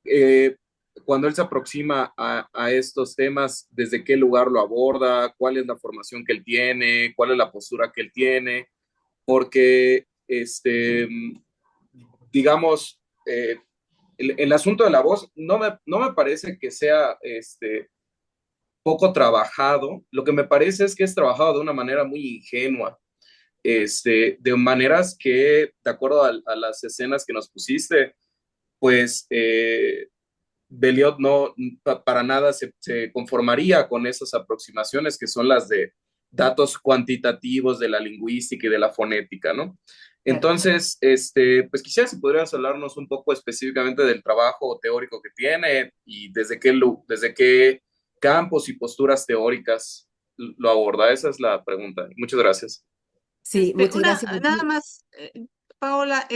eh, cuando él se aproxima a estos temas, ¿desde qué lugar lo aborda? ¿Cuál es la formación que él tiene? ¿Cuál es la postura que él tiene? Porque, digamos, el asunto de la voz no me parece que sea poco trabajado. Lo que me parece es que es trabajado de una manera muy ingenua, de maneras que, de acuerdo a las escenas que nos pusiste, pues Belliot no para nada se conformaría con esas aproximaciones que son las de datos cuantitativos de la lingüística y de la fonética, ¿no? Entonces, pues quisiera si podrías hablarnos un poco específicamente del trabajo teórico que tiene y desde qué campos y posturas teóricas lo aborda. Esa es la pregunta. Muchas gracias. Sí, muchas gracias. Nada más, Paola,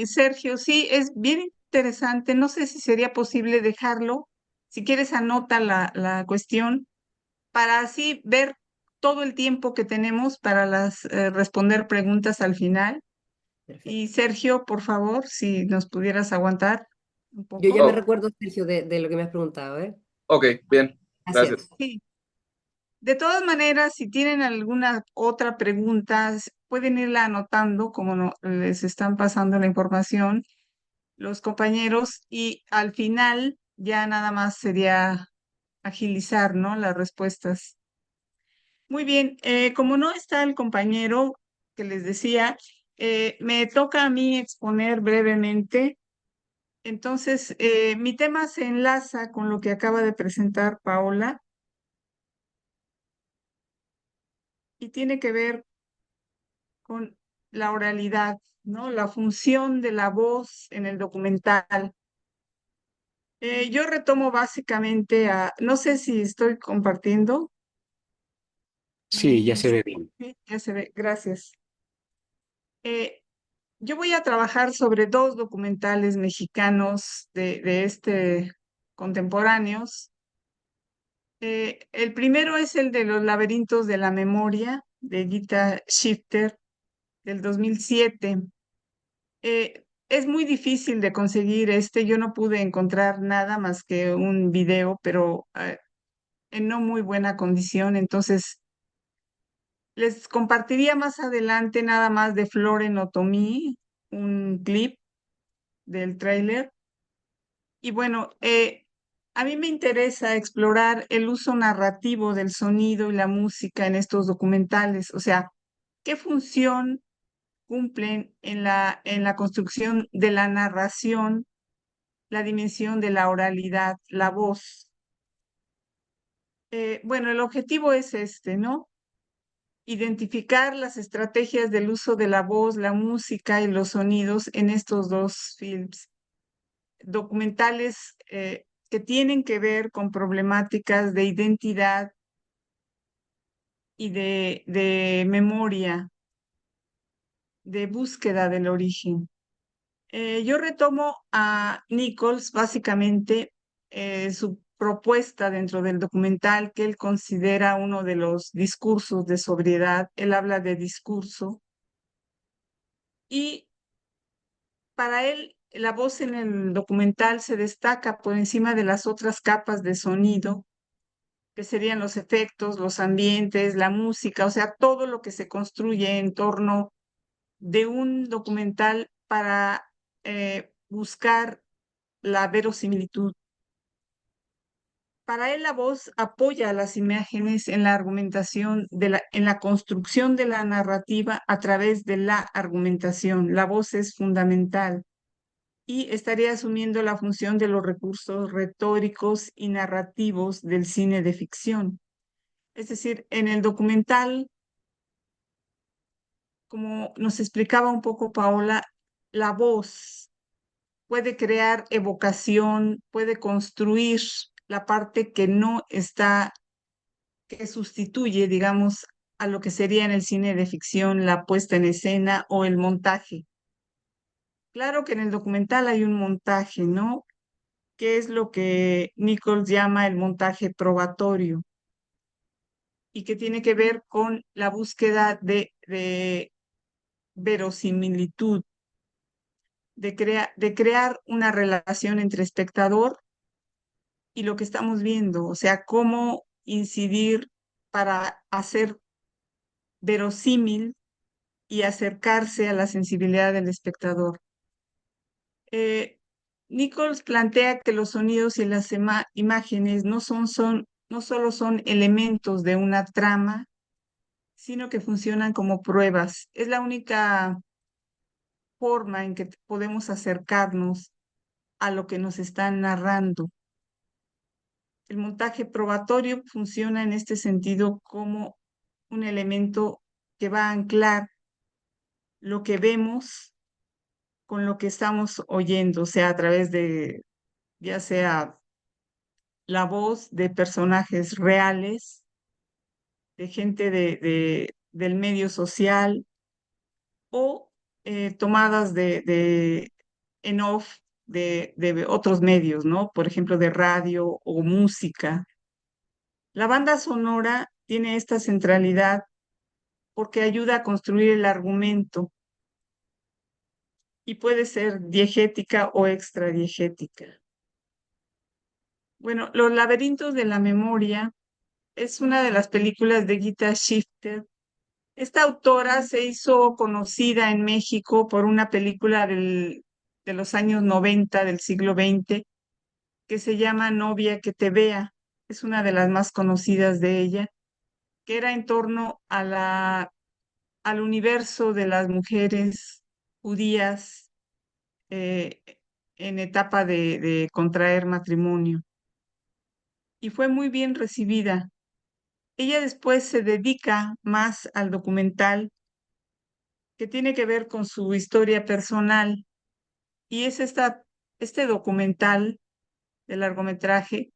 Sergio, sí, es bien interesante. No sé si sería posible dejarlo. Si quieres, anota la cuestión para así ver todo el tiempo que tenemos para responder preguntas al final. Perfecto. Y Sergio, por favor, si nos pudieras aguantar un poco. Yo ya me recuerdo, Sergio, de lo que me has preguntado, ¿eh? Ok, bien. Gracias. Sí. De todas maneras, si tienen alguna otra pregunta, pueden irla anotando como les están pasando la información los compañeros y al final ya nada más sería agilizar, ¿no? Las respuestas. Muy bien, como no está el compañero que les decía, Me toca a mí exponer brevemente. Entonces, mi tema se enlaza con lo que acaba de presentar Paola y tiene que ver con la oralidad, ¿no? La función de la voz en el documental. Yo retomo básicamente no sé si estoy compartiendo. Sí, ya se ve bien. Sí, ya se ve, gracias. Yo voy a trabajar sobre dos documentales mexicanos de contemporáneos. El primero es el de Los laberintos de la memoria, de Gita Shifter, del 2007. Es muy difícil de conseguir yo no pude encontrar nada más que un video, pero en no muy buena condición, entonces les compartiría más adelante nada más de Floren Otomí, un clip del tráiler. Y bueno, a mí me interesa explorar el uso narrativo del sonido y la música en estos documentales, o sea, qué función cumplen en la construcción de la narración, la dimensión de la oralidad, la voz. Bueno, el objetivo es ¿no? Identificar las estrategias del uso de la voz, la música y los sonidos en estos dos films documentales que tienen que ver con problemáticas de identidad y de memoria, de búsqueda del origen. Yo retomo a Nichols, básicamente, su propuesta dentro del documental que él considera uno de los discursos de sobriedad. Él habla de discurso y para él la voz en el documental se destaca por encima de las otras capas de sonido, que serían los efectos, los ambientes, la música, o sea, todo lo que se construye en torno de un documental para buscar la verosimilitud. Para él la voz apoya a las imágenes en la argumentación, en la construcción de la narrativa a través de la argumentación. La voz es fundamental y estaría asumiendo la función de los recursos retóricos y narrativos del cine de ficción. Es decir, en el documental, como nos explicaba un poco Paola, la voz puede crear evocación, puede construir la parte que no está, que sustituye, digamos, a lo que sería en el cine de ficción la puesta en escena o el montaje. Claro que en el documental hay un montaje, ¿no? Que es lo que Nichols llama el montaje probatorio y que tiene que ver con la búsqueda de verosimilitud, de crear una relación entre espectador y lo que estamos viendo, o sea, cómo incidir para hacer verosímil y acercarse a la sensibilidad del espectador. Nichols plantea que los sonidos y las imágenes no solo son elementos de una trama, sino que funcionan como pruebas. Es la única forma en que podemos acercarnos a lo que nos están narrando. El montaje probatorio funciona en este sentido como un elemento que va a anclar lo que vemos con lo que estamos oyendo, o sea, a través de, ya sea la voz de personajes reales, de gente del medio social o tomadas en off de otros medios, ¿no? Por ejemplo, de radio o música. La banda sonora tiene esta centralidad porque ayuda a construir el argumento y puede ser diegética o extradiegética. Bueno, Los laberintos de la memoria es una de las películas de Gita Shifter. Esta autora se hizo conocida en México por una película de los años 90 del siglo XX que se llama Novia que te vea. Es una de las más conocidas de ella, que era en torno a la al universo de las mujeres judías en etapa de contraer matrimonio. Y fue muy bien recibida. Ella después se dedica más al documental que tiene que ver con su historia personal. Y es este documental de largometraje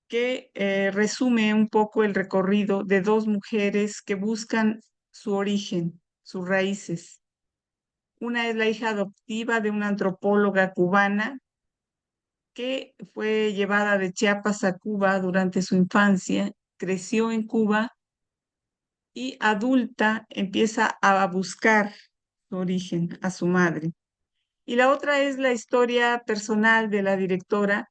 que resume un poco el recorrido de dos mujeres que buscan su origen, sus raíces. Una es la hija adoptiva de una antropóloga cubana que fue llevada de Chiapas a Cuba durante su infancia, creció en Cuba y adulta empieza a buscar su origen, a su madre. Y la otra es la historia personal de la directora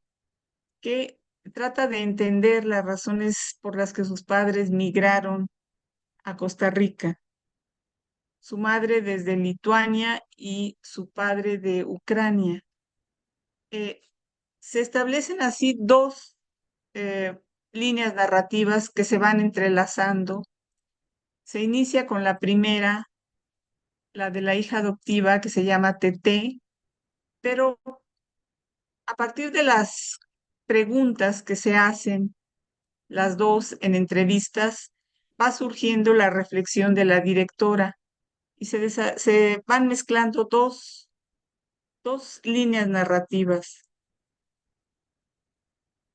que trata de entender las razones por las que sus padres migraron a Costa Rica. Su madre desde Lituania y su padre de Ucrania. Se establecen así dos líneas narrativas que se van entrelazando. Se inicia con la primera, la de la hija adoptiva que se llama Tete, pero a partir de las preguntas que se hacen las dos en entrevistas, va surgiendo la reflexión de la directora y se van mezclando dos líneas narrativas.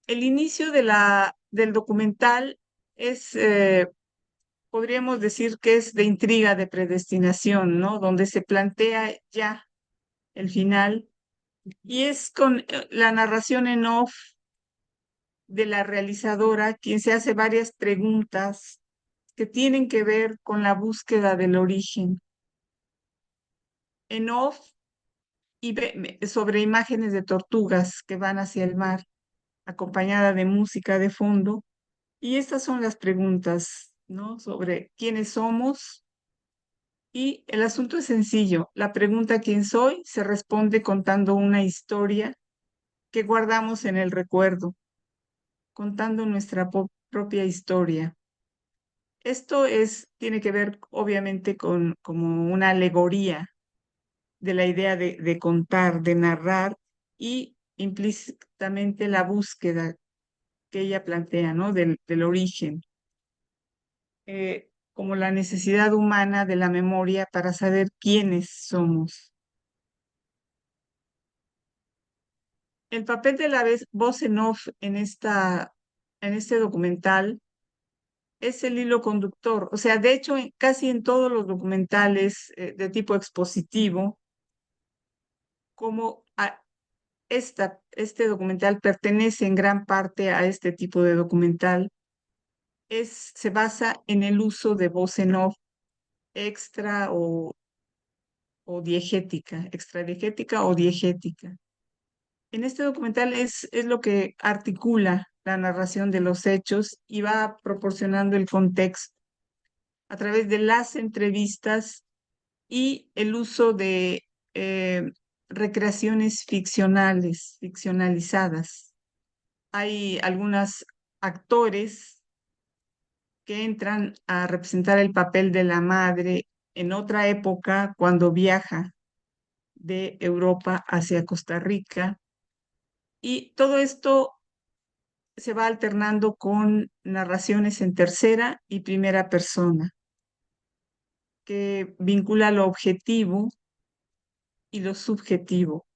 El inicio del documental es, podríamos decir que es de intriga, de predestinación, ¿no? Donde se plantea ya el final y es con la narración en off de la realizadora quien se hace varias preguntas que tienen que ver con la búsqueda del origen. En off y sobre imágenes de tortugas que van hacia el mar, acompañada de música de fondo. Y estas son las preguntas, ¿no? Sobre quiénes somos. Y el asunto es sencillo. La pregunta ¿quién soy? Se responde contando una historia que guardamos en el recuerdo, contando nuestra propia historia. Esto tiene que ver obviamente con como una alegoría de la idea de contar, de narrar y implícitamente la búsqueda que ella plantea, ¿no? Del origen, como la necesidad humana de la memoria para saber quiénes somos. El papel de la voz en off en este documental es el hilo conductor. O sea, de hecho, casi en todos los documentales de tipo expositivo, como este documental pertenece en gran parte a este tipo de documental, se basa en el uso de voz en off extra o diegética, extradiegética o diegética. En este documental es lo que articula la narración de los hechos y va proporcionando el contexto a través de las entrevistas y el uso de recreaciones ficcionalizadas. Hay algunos actores que entran a representar el papel de la madre en otra época cuando viaja de Europa hacia Costa Rica. Y todo esto se va alternando con narraciones en tercera y primera persona, que vincula lo objetivo y lo subjetivo,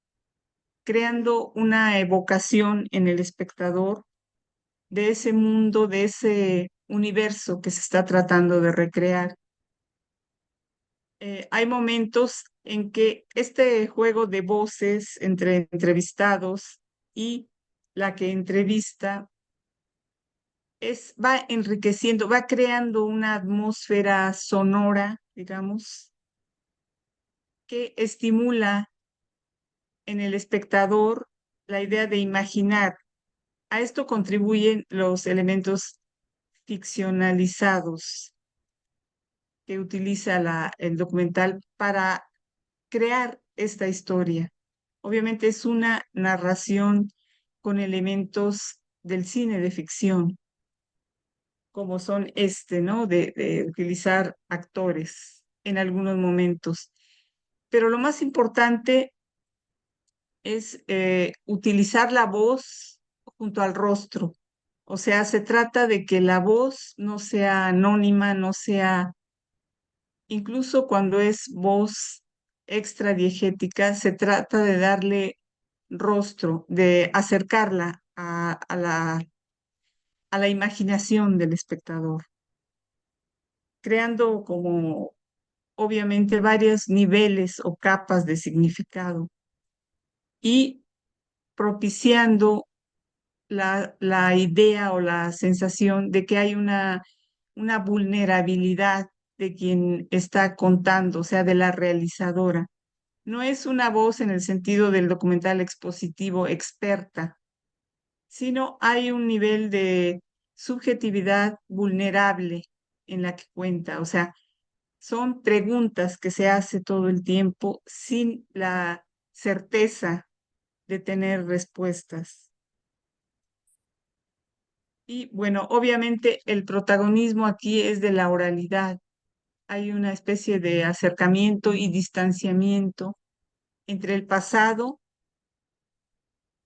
creando una evocación en el espectador de ese mundo, de ese universo que se está tratando de recrear. Hay momentos en que este juego de voces entre entrevistados y la que entrevista va enriqueciendo, va creando una atmósfera sonora, digamos, que estimula en el espectador la idea de imaginar. A esto contribuyen los elementos ficcionalizados que utiliza el documental para crear esta historia. Obviamente es una narración con elementos del cine de ficción, como son ¿no? De utilizar actores en algunos momentos. Pero lo más importante es utilizar la voz junto al rostro. O sea, se trata de que la voz no sea anónima, no sea, incluso cuando es voz extradiegética, se trata de darle rostro, de acercarla a la imaginación del espectador, creando como obviamente varios niveles o capas de significado y propiciando la idea o la sensación de que hay una vulnerabilidad de quien está contando, o sea, de la realizadora. No es una voz en el sentido del documental expositivo experta, sino hay un nivel de subjetividad vulnerable en la que cuenta. O sea, son preguntas que se hace todo el tiempo sin la certeza de tener respuestas. Y bueno, obviamente el protagonismo aquí es de la oralidad. Hay una especie de acercamiento y distanciamiento entre el pasado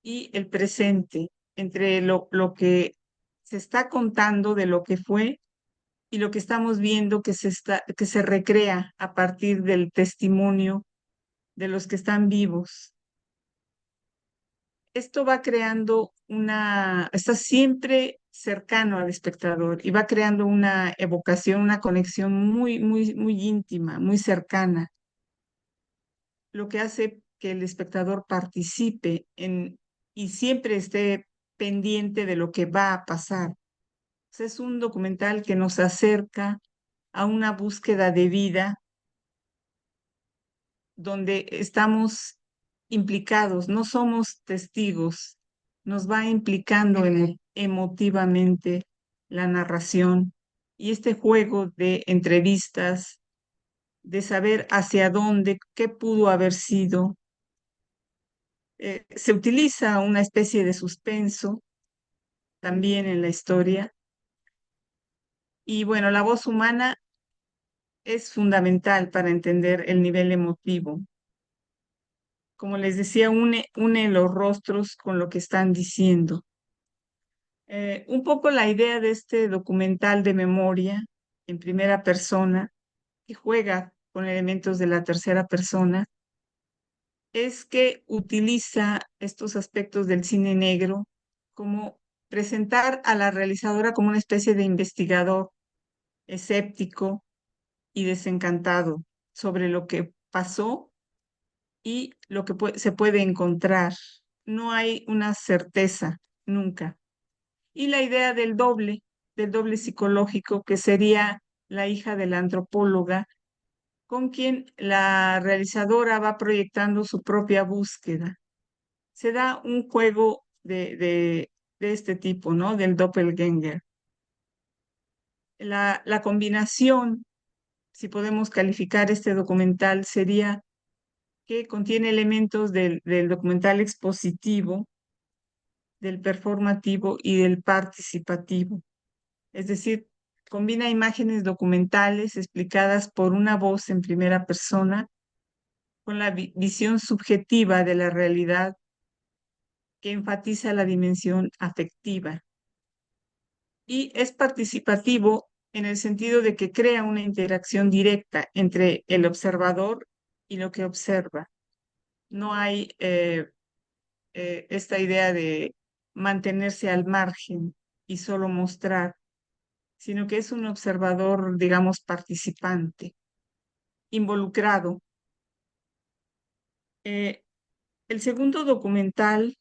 y el presente, entre lo que se está contando de lo que fue y lo que estamos viendo que se recrea a partir del testimonio de los que están vivos. Esto va creando está siempre cercano al espectador y va creando una evocación, una conexión muy, muy, muy íntima, muy cercana, lo que hace que el espectador participe y siempre esté pendiente de lo que va a pasar. Es un documental que nos acerca a una búsqueda de vida donde estamos implicados, no somos testigos, nos va implicando emotivamente la narración y este juego de entrevistas, de saber hacia dónde, qué pudo haber sido. Se utiliza una especie de suspenso también en la historia. Y bueno, la voz humana es fundamental para entender el nivel emotivo. Como les decía, une los rostros con lo que están diciendo. Un poco la idea de este documental de memoria en primera persona, que juega con elementos de la tercera persona, es que utiliza estos aspectos del cine negro como presentar a la realizadora como una especie de investigador escéptico y desencantado sobre lo que pasó y lo que se puede encontrar. No hay una certeza nunca. Y la idea del doble psicológico, que sería la hija de la antropóloga, con quien la realizadora va proyectando su propia búsqueda. Se da un juego de este tipo, ¿no? Del doppelganger. La combinación, si podemos calificar este documental, sería que contiene elementos del documental expositivo, del performativo y del participativo. Es decir, combina imágenes documentales explicadas por una voz en primera persona con la visión subjetiva de la realidad que enfatiza la dimensión afectiva. Y es participativo en el sentido de que crea una interacción directa entre el observador y lo que observa. No hay esta idea de mantenerse al margen y solo mostrar, sino que es un observador, digamos, participante, involucrado. El segundo documental,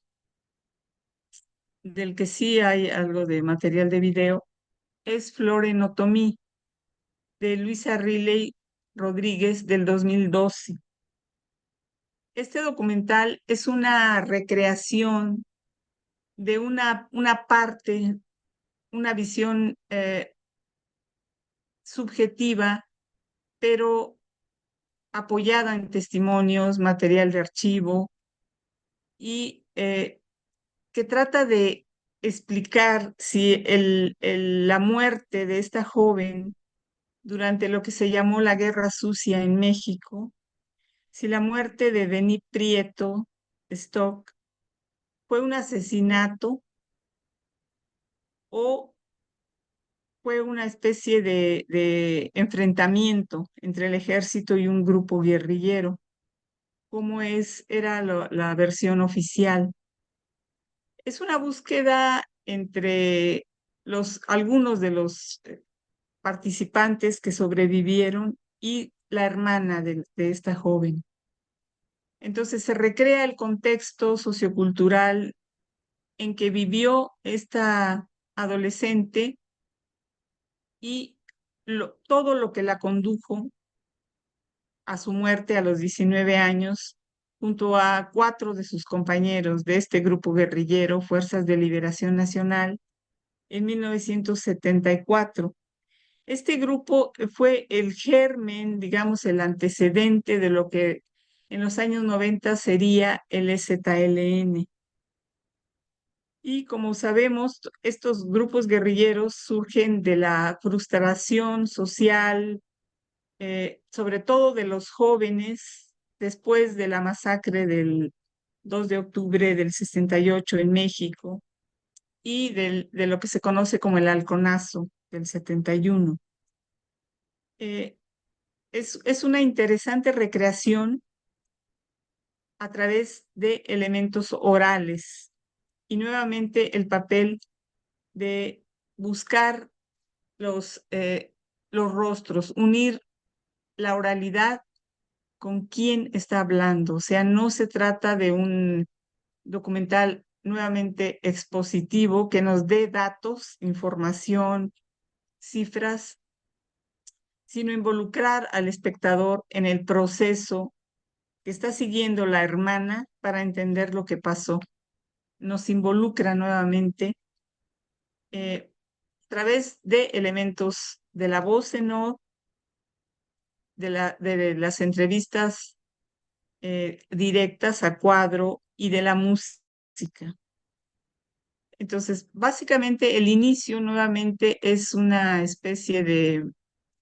del que sí hay algo de material de video, es Florenotomí, de Luisa Riley Rodríguez, del 2012. Este documental es una recreación de una parte, una visión subjetiva, pero apoyada en testimonios, material de archivo, y que trata de explicar si la muerte de esta joven durante lo que se llamó la Guerra Sucia en México, si la muerte de Denis Prieto Stock fue un asesinato o fue una especie de enfrentamiento entre el ejército y un grupo guerrillero, como era la versión oficial. Es una búsqueda entre algunos de los participantes que sobrevivieron y la hermana de esta joven. Entonces se recrea el contexto sociocultural en que vivió esta adolescente y todo lo que la condujo a su muerte a los 19 años, junto a 4 de sus compañeros de este grupo guerrillero, Fuerzas de Liberación Nacional, en 1974. Este grupo fue el germen, digamos, el antecedente de lo que en los años 90 sería el EZLN. Y como sabemos, estos grupos guerrilleros surgen de la frustración social, sobre todo de los jóvenes, después de la masacre del 2 de octubre del 68 en México y de lo que se conoce como el Halconazo del 71. Es una interesante recreación a través de elementos orales y nuevamente el papel de buscar los rostros, unir la oralidad con quién está hablando. O sea, no se trata de un documental nuevamente expositivo que nos dé datos, información, cifras, sino involucrar al espectador en el proceso que está siguiendo la hermana para entender lo que pasó. Nos involucra nuevamente a través de elementos de la voz en off, de las entrevistas directas a cuadro y de la música. Entonces, básicamente el inicio nuevamente es una especie de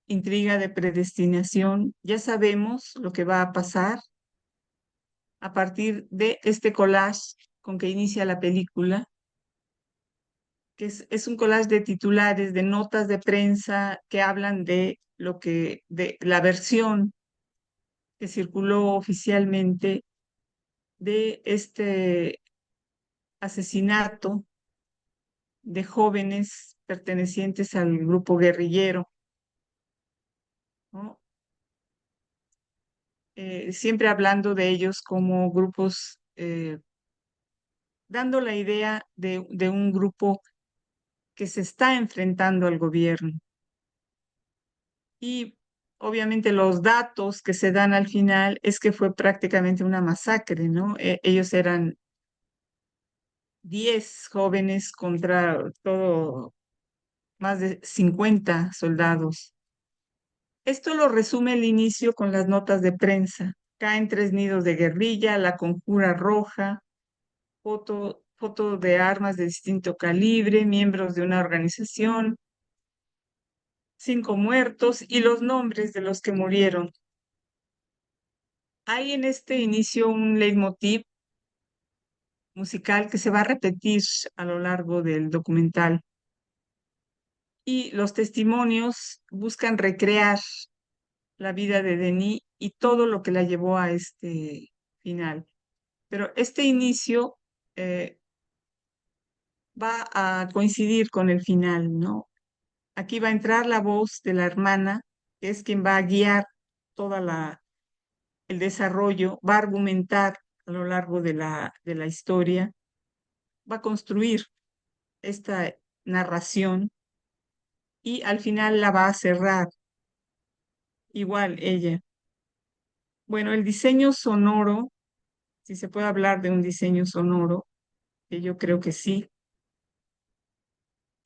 intriga de predestinación. Ya sabemos lo que va a pasar a partir de este collage con que inicia la película, que es un collage de titulares, de notas de prensa que hablan de la versión que circuló oficialmente de este asesinato de jóvenes pertenecientes al grupo guerrillero, ¿no? Siempre hablando de ellos como grupos, dando la idea de un grupo que se está enfrentando al gobierno. Y obviamente los datos que se dan al final es que fue prácticamente una masacre, ¿no? Ellos eran 10 jóvenes contra más de 50 soldados. Esto lo resume el inicio con las notas de prensa. Caen 3 nidos de guerrilla, la conjura roja, foto de armas de distinto calibre, miembros de una organización, 5 muertos y los nombres de los que murieron. Hay en este inicio un leitmotiv musical que se va a repetir a lo largo del documental. Y los testimonios buscan recrear la vida de Denis y todo lo que la llevó a este final. Pero este inicio va a coincidir con el final, ¿no? Aquí va a entrar la voz de la hermana, que es quien va a guiar toda el desarrollo, va a argumentar a lo largo de la historia, va a construir esta narración y al final la va a cerrar. Igual ella. Bueno, el diseño sonoro, si se puede hablar de un diseño sonoro, que yo creo que sí,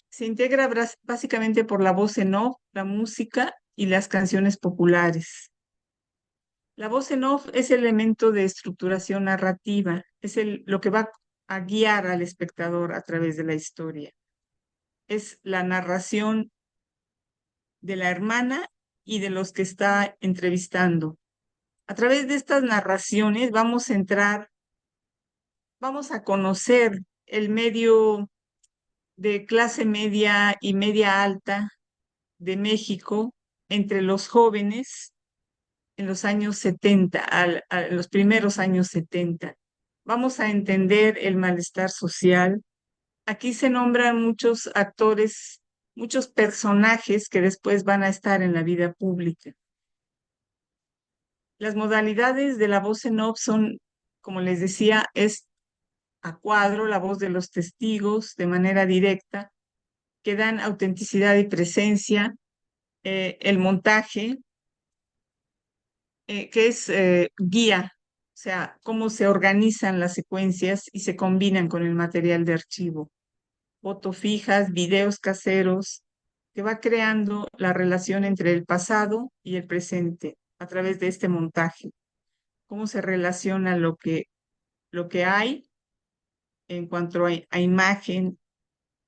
se integra básicamente por la voz en off, la música y las canciones populares. La voz en off es el elemento de estructuración narrativa, es lo que va a guiar al espectador a través de la historia. Es la narración de la hermana y de los que está entrevistando. A través de estas narraciones vamos a conocer el medio de clase media y media alta de México entre los jóvenes en los años 70, los primeros años 70. Vamos a entender el malestar social. Aquí se nombran muchos actores, muchos personajes que después van a estar en la vida pública. Las modalidades de la voz en off son, como les decía, es a cuadro, la voz de los testigos de manera directa, que dan autenticidad y presencia, el montaje, que es guía, o sea, cómo se organizan las secuencias y se combinan con el material de archivo. Fotos fijas, videos caseros, que va creando la relación entre el pasado y el presente a través de este montaje. Cómo se relaciona lo que hay en cuanto a imagen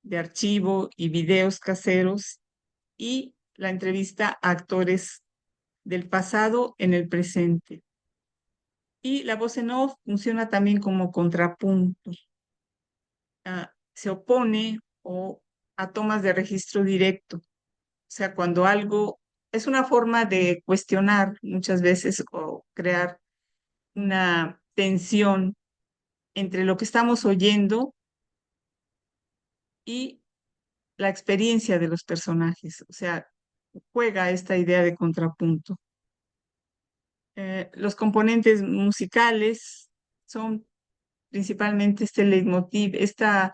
de archivo y videos caseros y la entrevista a actores del pasado en el presente. Y la voz en off funciona también como contrapunto. Se opone a tomas de registro directo. O sea, cuando algo es una forma de cuestionar muchas veces o crear una tensión entre lo que estamos oyendo y la experiencia de los personajes. O sea, juega esta idea de contrapunto. Los componentes musicales son principalmente este leitmotiv, esta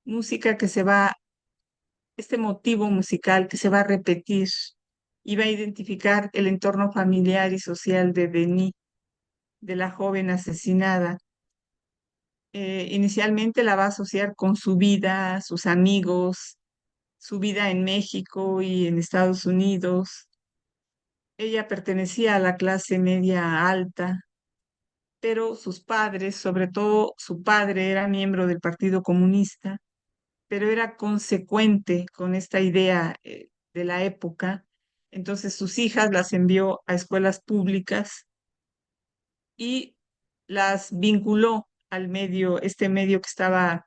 música que se va, este motivo musical que se va a repetir y va a identificar el entorno familiar y social de Denis, de la joven asesinada. Inicialmente la va a asociar con su vida, sus amigos, su vida en México y en Estados Unidos. Ella pertenecía a la clase media alta, pero sus padres, sobre todo su padre, era miembro del Partido Comunista, pero era consecuente con esta idea de la época. Entonces sus hijas las envió a escuelas públicas y las vinculó al medio, este medio que estaba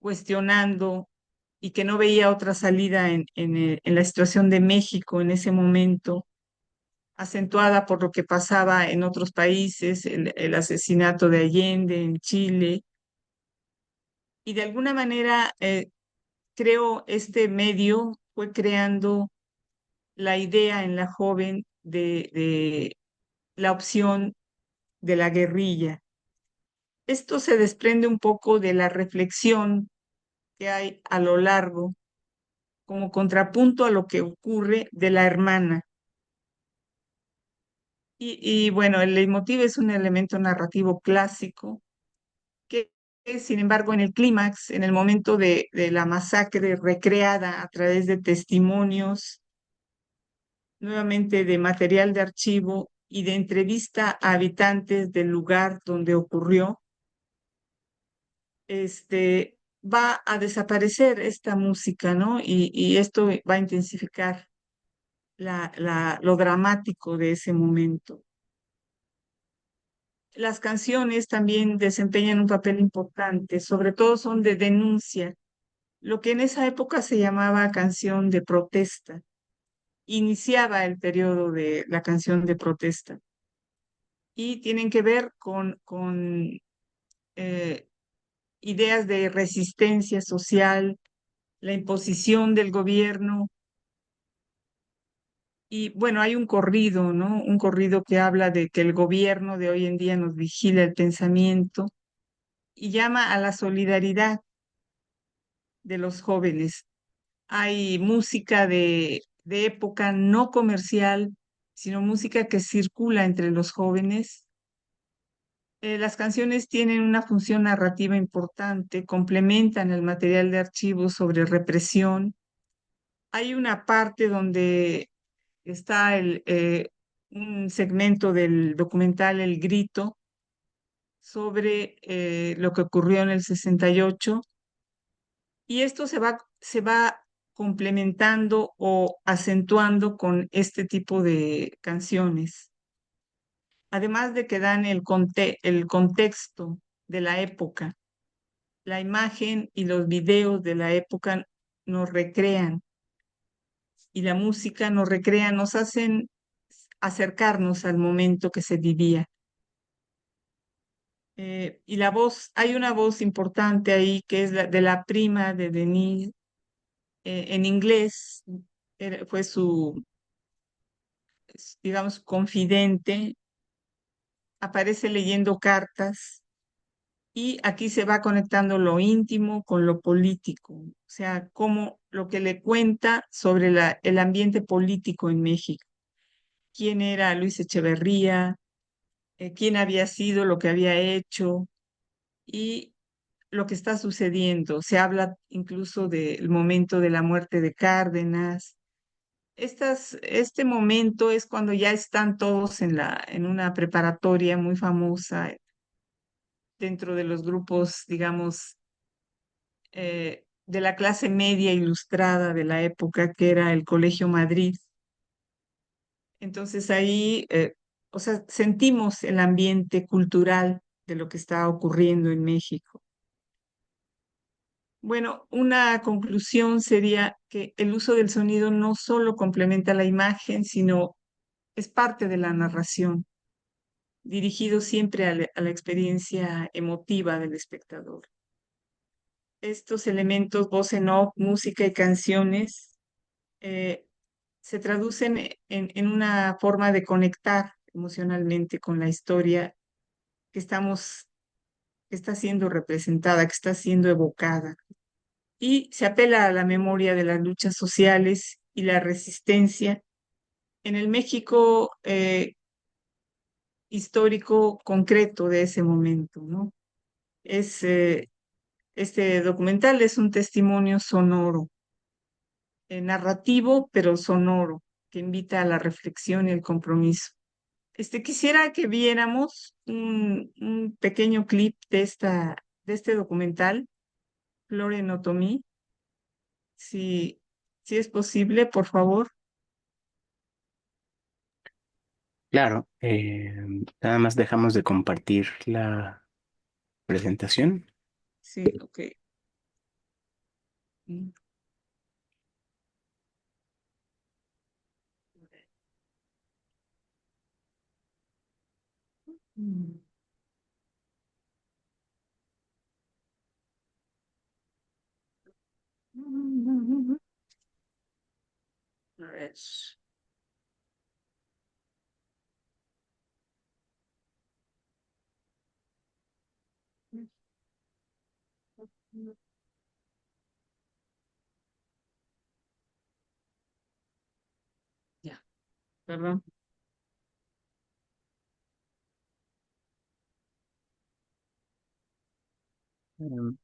cuestionando y que no veía otra salida en la situación de México en ese momento, acentuada por lo que pasaba en otros países, el asesinato de Allende en Chile. Y de alguna manera creo este medio fue creando la idea en la joven de la opción de la guerrilla. Esto se desprende un poco de la reflexión que hay a lo largo, como contrapunto a lo que ocurre de la hermana. Y bueno, el leitmotiv es un elemento narrativo clásico que, sin embargo, en el clímax, en el momento de la masacre recreada a través de testimonios, nuevamente de material de archivo y de entrevista a habitantes del lugar donde ocurrió, va a desaparecer esta música, ¿no? Y esto va a intensificar lo dramático de ese momento. Las canciones también desempeñan un papel importante, sobre todo son de denuncia, lo que en esa época se llamaba canción de protesta. Iniciaba el periodo de la canción de protesta y tienen que ver con ideas de resistencia social, la imposición del gobierno. Y bueno, hay un corrido, ¿no? Un corrido que habla de que el gobierno de hoy en día nos vigila el pensamiento y llama a la solidaridad de los jóvenes. Hay música de época no comercial, sino música que circula entre los jóvenes. Las canciones tienen una función narrativa importante, complementan el material de archivo sobre represión. Hay una parte donde está un segmento del documental El Grito, sobre lo que ocurrió en el 68, y esto se va complementando o acentuando con este tipo de canciones, además de que dan el contexto de la época. La imagen y los videos de la época nos recrean, y la música nos recrea, nos hacen acercarnos al momento que se vivía. Y la voz, hay una voz importante ahí que es la de la prima de Denise, en inglés, fue su, digamos, confidente, aparece leyendo cartas, y aquí se va conectando lo íntimo con lo político, o sea, como lo que le cuenta sobre el ambiente político en México, quién era Luis Echeverría, quién había sido, lo que había hecho y lo que está sucediendo. Se habla incluso del momento de la muerte de Cárdenas. Este momento es cuando ya están todos en una preparatoria muy famosa dentro de los grupos, digamos, de la clase media ilustrada de la época, que era el Colegio Madrid. Entonces ahí, o sea, sentimos el ambiente cultural de lo que está ocurriendo en México. Bueno, una conclusión sería que el uso del sonido no solo complementa la imagen, sino es parte de la narración, dirigido siempre a la experiencia emotiva del espectador. Estos elementos, voz en off, música y canciones, se traducen en una forma de conectar emocionalmente con la historia que que está siendo representada, que está siendo evocada. Y se apela a la memoria de las luchas sociales y la resistencia en el México histórico concreto de ese momento, ¿no? Este documental es un testimonio sonoro, narrativo, pero sonoro, que invita a la reflexión y el compromiso. Quisiera que viéramos un pequeño clip de este documental, Florenotomí, si es posible, por favor. Claro, nada más dejamos de compartir la presentación. Sí, ok. Mm. Mm. A ver. Ya, perdón. em,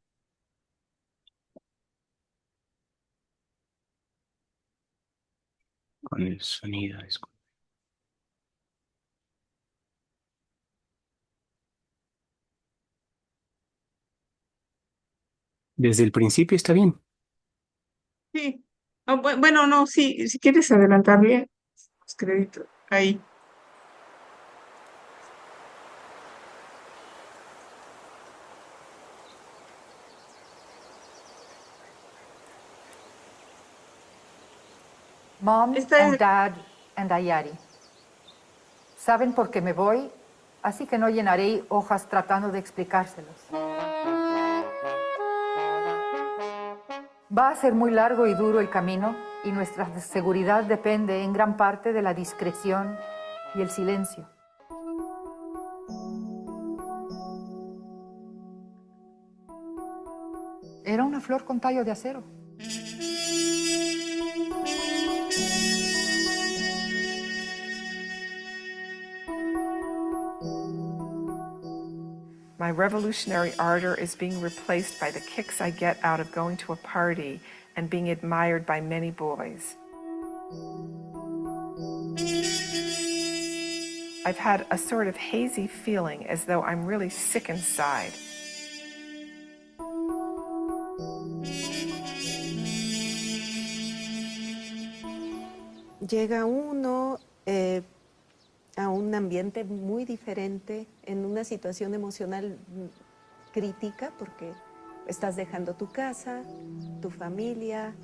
con el sonido, disculpe. Desde el principio está bien. Sí. Ah, bueno, no, sí, si quieres adelantarle los créditos. Ahí. Mom Esta and es- Dad and Ayari. Saben por qué me voy, así que no llenaré hojas tratando de explicárselos. Va a ser muy largo y duro el camino y nuestra seguridad depende en gran parte de la discreción y el silencio. Era una flor con tallo de acero. My revolutionary ardor is being replaced by the kicks I get out of going to a party and being admired by many boys. I've had a sort of hazy feeling as though I'm really sick inside. Llega uno a un ambiente muy diferente, en una situación emocional crítica, porque estás dejando tu casa, tu familia.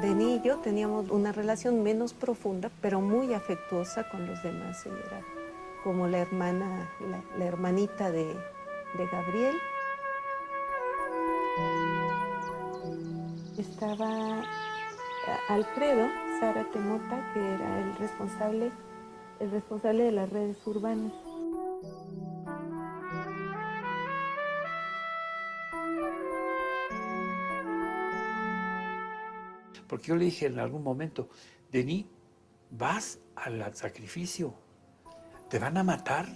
De niño teníamos una relación menos profunda, pero muy afectuosa con los demás. Ella era como la hermana, la hermanita de Gabriel. Estaba Alfredo Zárate Mota, que era el responsable de las redes urbanas. Porque yo le dije en algún momento, Denis, vas al sacrificio, te van a matar.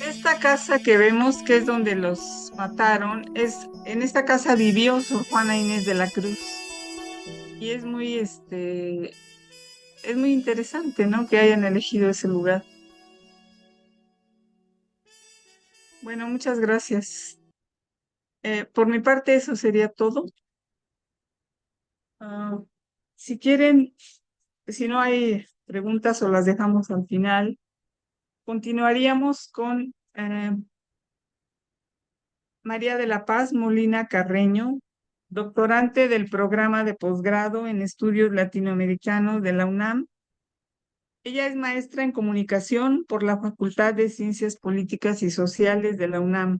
Esta casa que vemos, que es donde los mataron, en esta casa vivió Sor Juana Inés de la Cruz. Y es muy interesante, ¿no? Que hayan elegido ese lugar. Bueno, muchas gracias. Por mi parte, eso sería todo. Si quieren, si no hay preguntas o las dejamos al final, continuaríamos con María de la Paz Molina Carreño, doctorante del programa de posgrado en estudios latinoamericanos de la UNAM. Ella es maestra en comunicación por la Facultad de Ciencias Políticas y Sociales de la UNAM.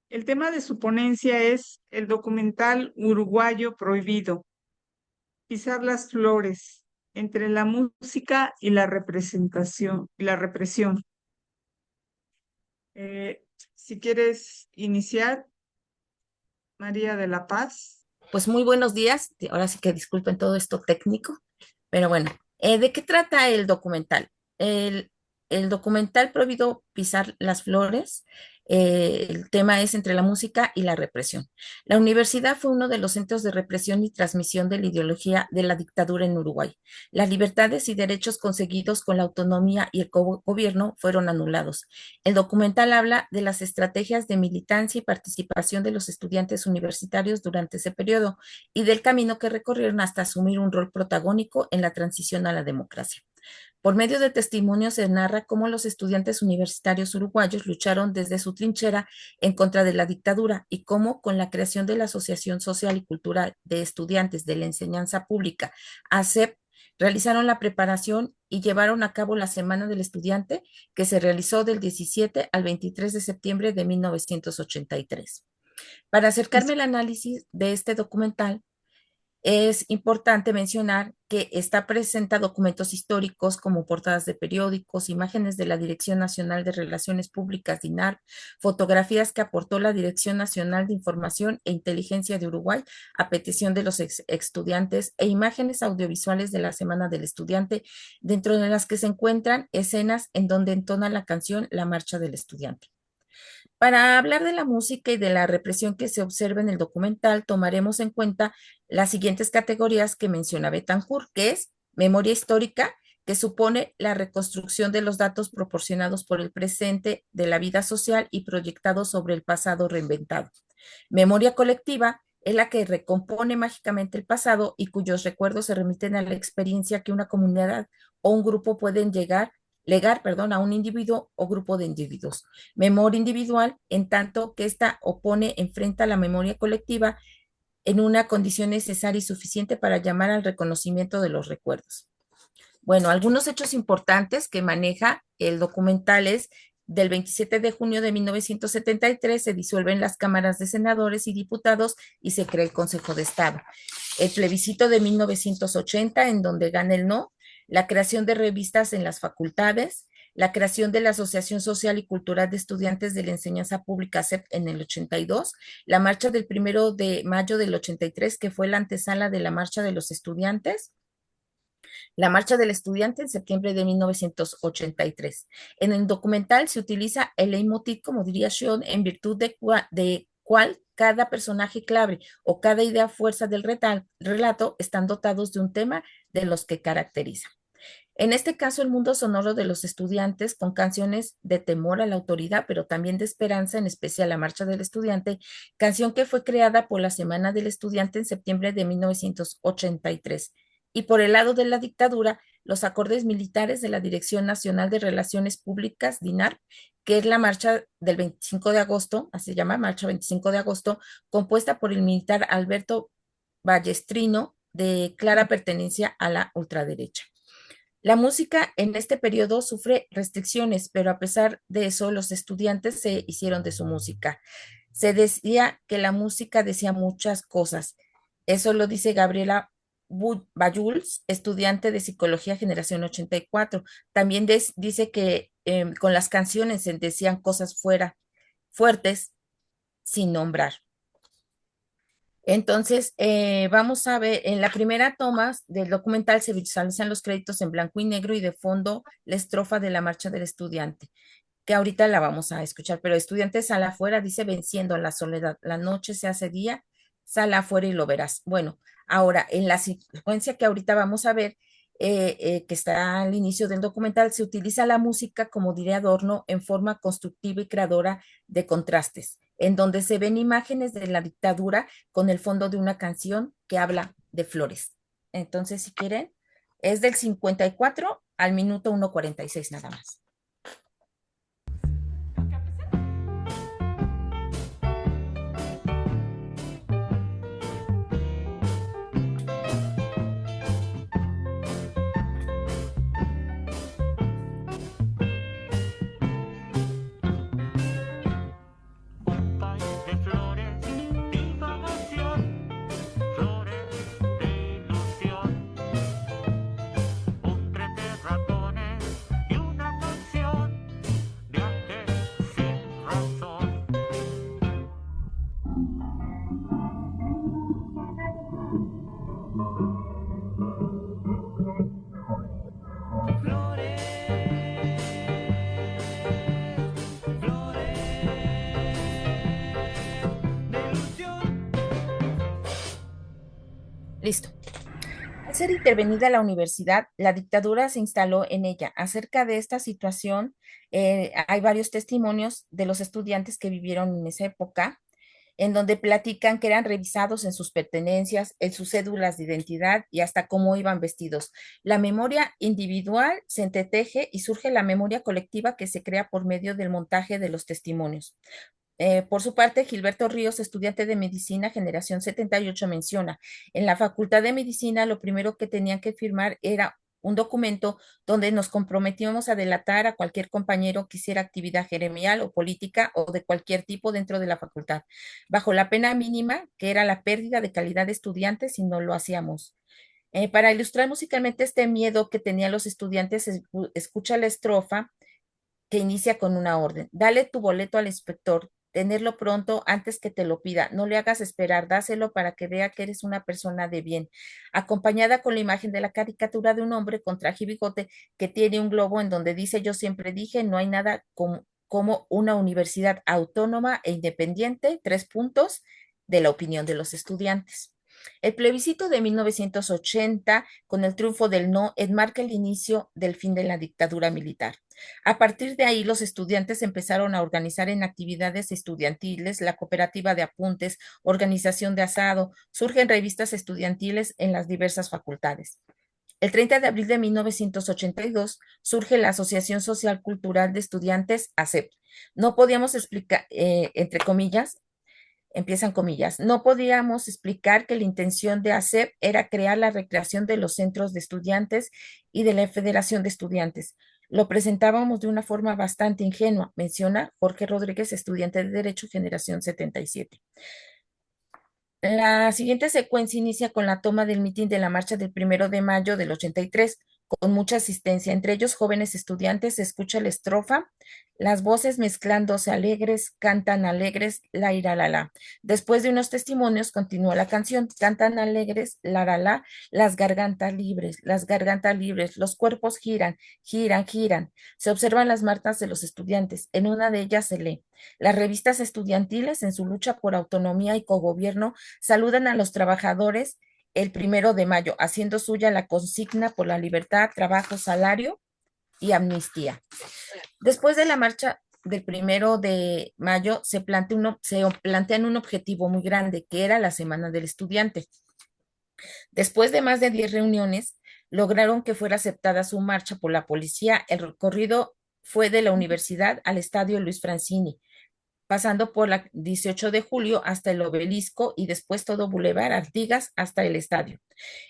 El tema de su ponencia es el documental Uruguayo Prohibido, Pisar las Flores, entre la música y la representación y la represión. Si quieres iniciar, María de la Paz. Pues muy buenos días. Ahora sí que disculpen todo esto técnico, pero bueno, ¿de qué trata el documental? El documental Prohibido Pisar las Flores, el tema es entre la música y la represión. La universidad fue uno de los centros de represión y transmisión de la ideología de la dictadura en Uruguay. Las libertades y derechos conseguidos con la autonomía y el gobierno fueron anulados. El documental habla de las estrategias de militancia y participación de los estudiantes universitarios durante ese periodo y del camino que recorrieron hasta asumir un rol protagónico en la transición a la democracia. Por medio de testimonios se narra cómo los estudiantes universitarios uruguayos lucharon desde su trinchera en contra de la dictadura y cómo con la creación de la Asociación Social y Cultural de Estudiantes de la Enseñanza Pública, ASEP, realizaron la preparación y llevaron a cabo la Semana del Estudiante, que se realizó del 17 al 23 de septiembre de 1983. Para acercarme al análisis de este documental, es importante mencionar que presenta documentos históricos como portadas de periódicos, imágenes de la Dirección Nacional de Relaciones Públicas, DINAR, fotografías que aportó la Dirección Nacional de Información e Inteligencia de Uruguay a petición de los estudiantes e imágenes audiovisuales de la Semana del Estudiante, dentro de las que se encuentran escenas en donde entona la canción La Marcha del Estudiante. Para hablar de la música y de la represión que se observa en el documental, tomaremos en cuenta las siguientes categorías que menciona Betancourt, que es memoria histórica, que supone la reconstrucción de los datos proporcionados por el presente de la vida social y proyectados sobre el pasado reinventado. Memoria colectiva es la que recompone mágicamente el pasado y cuyos recuerdos se remiten a la experiencia que una comunidad o un grupo pueden legar a un individuo o grupo de individuos. Memoria individual, en tanto que esta enfrenta la memoria colectiva en una condición necesaria y suficiente para llamar al reconocimiento de los recuerdos. Bueno, algunos hechos importantes que maneja el documental es del 27 de junio de 1973 se disuelven las cámaras de senadores y diputados y se crea el Consejo de Estado. El plebiscito de 1980, en donde gana el no, la creación de revistas en las facultades, la creación de la Asociación Social y Cultural de Estudiantes de la Enseñanza Pública ASEP en el 82, la marcha del 1 de mayo del 83, que fue la antesala de la marcha de los estudiantes, la marcha del estudiante en septiembre de 1983. En el documental se utiliza el leitmotiv, como diría Sean, en virtud de cual cada personaje clave o cada idea fuerza del relato están dotados de un tema de los que caracteriza. En este caso, el mundo sonoro de los estudiantes, con canciones de temor a la autoridad, pero también de esperanza, en especial la Marcha del Estudiante, canción que fue creada por la Semana del Estudiante en septiembre de 1983. Y por el lado de la dictadura, los acordes militares de la Dirección Nacional de Relaciones Públicas, DINAR, que es la marcha del 25 de agosto, así se llama, Marcha 25 de agosto, compuesta por el militar Alberto Ballestrino, de clara pertenencia a la ultraderecha. La música en este periodo sufre restricciones, pero a pesar de eso, los estudiantes se hicieron de su música. Se decía que la música decía muchas cosas. Eso lo dice Gabriela Bayuls, estudiante de Psicología Generación 84. También dice que con las canciones se decían cosas fuertes sin nombrar. Entonces, vamos a ver, en la primera toma del documental se visualizan los créditos en blanco y negro y de fondo la estrofa de la Marcha del Estudiante, que ahorita la vamos a escuchar, pero estudiantes, sal afuera, dice, venciendo la soledad, la noche se hace día, sal afuera y lo verás. Bueno, ahora, en la secuencia que ahorita vamos a ver, que está al inicio del documental, se utiliza la música, como diría Adorno, en forma constructiva y creadora de contrastes, en donde se ven imágenes de la dictadura con el fondo de una canción que habla de flores. Entonces, si quieren, es del 54 al minuto 1:46 nada más. Listo. Al ser intervenida la universidad, la dictadura se instaló en ella. Acerca de esta situación, hay varios testimonios de los estudiantes que vivieron en esa época, en donde platican que eran revisados en sus pertenencias, en sus cédulas de identidad y hasta cómo iban vestidos. La memoria individual se entreteje y surge la memoria colectiva que se crea por medio del montaje de los testimonios. Por su parte, Gilberto Ríos, estudiante de medicina, generación 78, menciona, en la Facultad de Medicina lo primero que tenían que firmar era un documento donde nos comprometíamos a delatar a cualquier compañero que hiciera actividad gremial o política o de cualquier tipo dentro de la facultad, bajo la pena mínima, que era la pérdida de calidad de estudiantes si no lo hacíamos. Para ilustrar musicalmente este miedo que tenían los estudiantes, escucha la estrofa que inicia con una orden. Dale tu boleto al inspector, tenerlo pronto antes que te lo pida. No le hagas esperar, dáselo para que vea que eres una persona de bien. Acompañada con la imagen de la caricatura de un hombre con traje y bigote que tiene un globo en donde dice, yo siempre dije, no hay nada como una universidad autónoma e independiente, 3 puntos, de la opinión de los estudiantes. El plebiscito de 1980, con el triunfo del no, enmarca el inicio del fin de la dictadura militar. A partir de ahí, los estudiantes empezaron a organizar en actividades estudiantiles, la cooperativa de apuntes, organización de asado, surgen revistas estudiantiles en las diversas facultades. El 30 de abril de 1982 surge la Asociación Social Cultural de Estudiantes, ASEP. No podíamos explicar, entre comillas, empiezan comillas, no podíamos explicar que la intención de ASEP era crear la recreación de los centros de estudiantes y de la Federación de Estudiantes. Lo presentábamos de una forma bastante ingenua, menciona Jorge Rodríguez, estudiante de Derecho, generación 77. La siguiente secuencia inicia con la toma del mitin de la marcha del 1 de mayo del 83, con mucha asistencia, entre ellos jóvenes estudiantes. Se escucha la estrofa, las voces mezclándose alegres, cantan alegres, la ira la la. Después de unos testimonios continúa la canción, cantan alegres, la, las gargantas libres, los cuerpos giran, giran, giran. Se observan las marcas de los estudiantes, en una de ellas se lee: las revistas estudiantiles en su lucha por autonomía y cogobierno saludan a los trabajadores el 1 de mayo, haciendo suya la consigna por la libertad, trabajo, salario y amnistía. Después de la marcha del 1 de mayo se plantean un objetivo muy grande, que era la Semana del Estudiante. Después de más de 10 reuniones, lograron que fuera aceptada su marcha por la policía. El recorrido fue de la universidad al estadio Luis Francini, pasando por la 18 de julio hasta el Obelisco y después todo Boulevard Artigas hasta el estadio.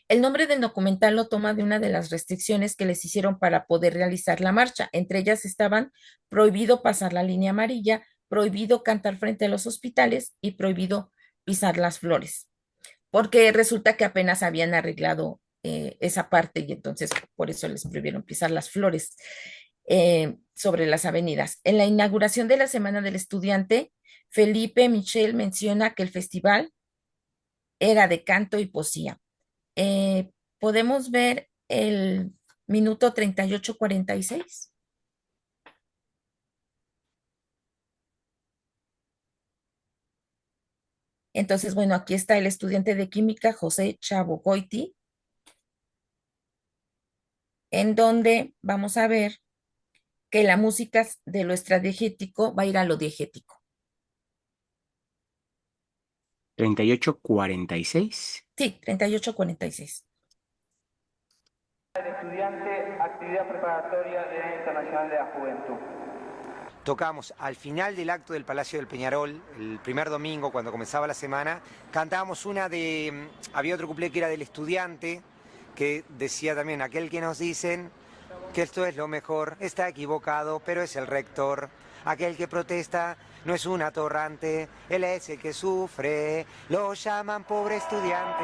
El nombre del documental lo toma de una de las restricciones que les hicieron para poder realizar la marcha. Entre ellas estaban prohibido pasar la línea amarilla, prohibido cantar frente a los hospitales y prohibido pisar las flores, porque resulta que apenas habían arreglado esa parte y entonces por eso les prohibieron pisar las flores sobre las avenidas. En la inauguración de la Semana del Estudiante, Felipe Michel menciona que el festival era de canto y poesía. Podemos ver el minuto 38:46. Entonces, bueno, aquí está el estudiante de química José Chavo Goiti, en donde vamos a ver que la música de lo estrategético va a ir a lo diegético. 38:46. Sí, 38:46. Estudiante, actividad preparatoria de Día Internacional de la Juventud. Tocamos al final del acto del Palacio del Peñarol, el primer domingo cuando comenzaba la semana, cantábamos había otro cuplé que era del estudiante, que decía también: aquel que nos dicen que esto es lo mejor, está equivocado, pero es el rector. Aquel que protesta no es un atorrante, él es el que sufre, lo llaman pobre estudiante.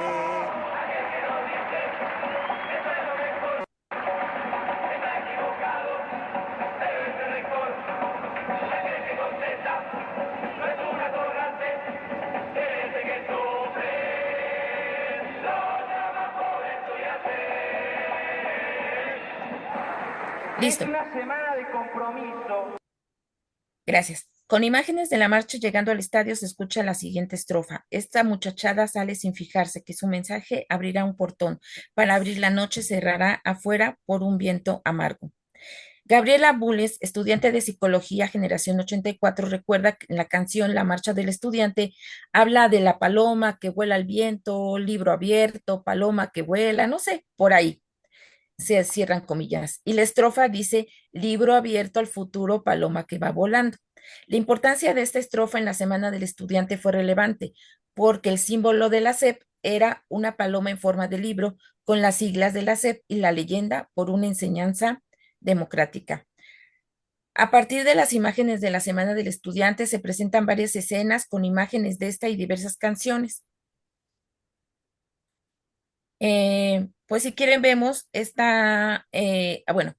Listo. Es una semana de compromiso. Gracias. Con imágenes de la marcha llegando al estadio se escucha la siguiente estrofa. Esta muchachada sale sin fijarse que su mensaje abrirá un portón. Para abrir la noche cerrará afuera por un viento amargo. Gabriela Bulles, estudiante de psicología, generación 84, recuerda que en la canción La Marcha del Estudiante habla de la paloma que vuela al viento, libro abierto, paloma que vuela, no sé, por ahí. Se cierran comillas. Y la estrofa dice: libro abierto al futuro, paloma que va volando. La importancia de esta estrofa en la Semana del Estudiante fue relevante, porque el símbolo de la SEP era una paloma en forma de libro con las siglas de la SEP y la leyenda por una enseñanza democrática. A partir de las imágenes de la Semana del Estudiante se presentan varias escenas con imágenes de esta y diversas canciones. Pues si quieren vemos esta, bueno,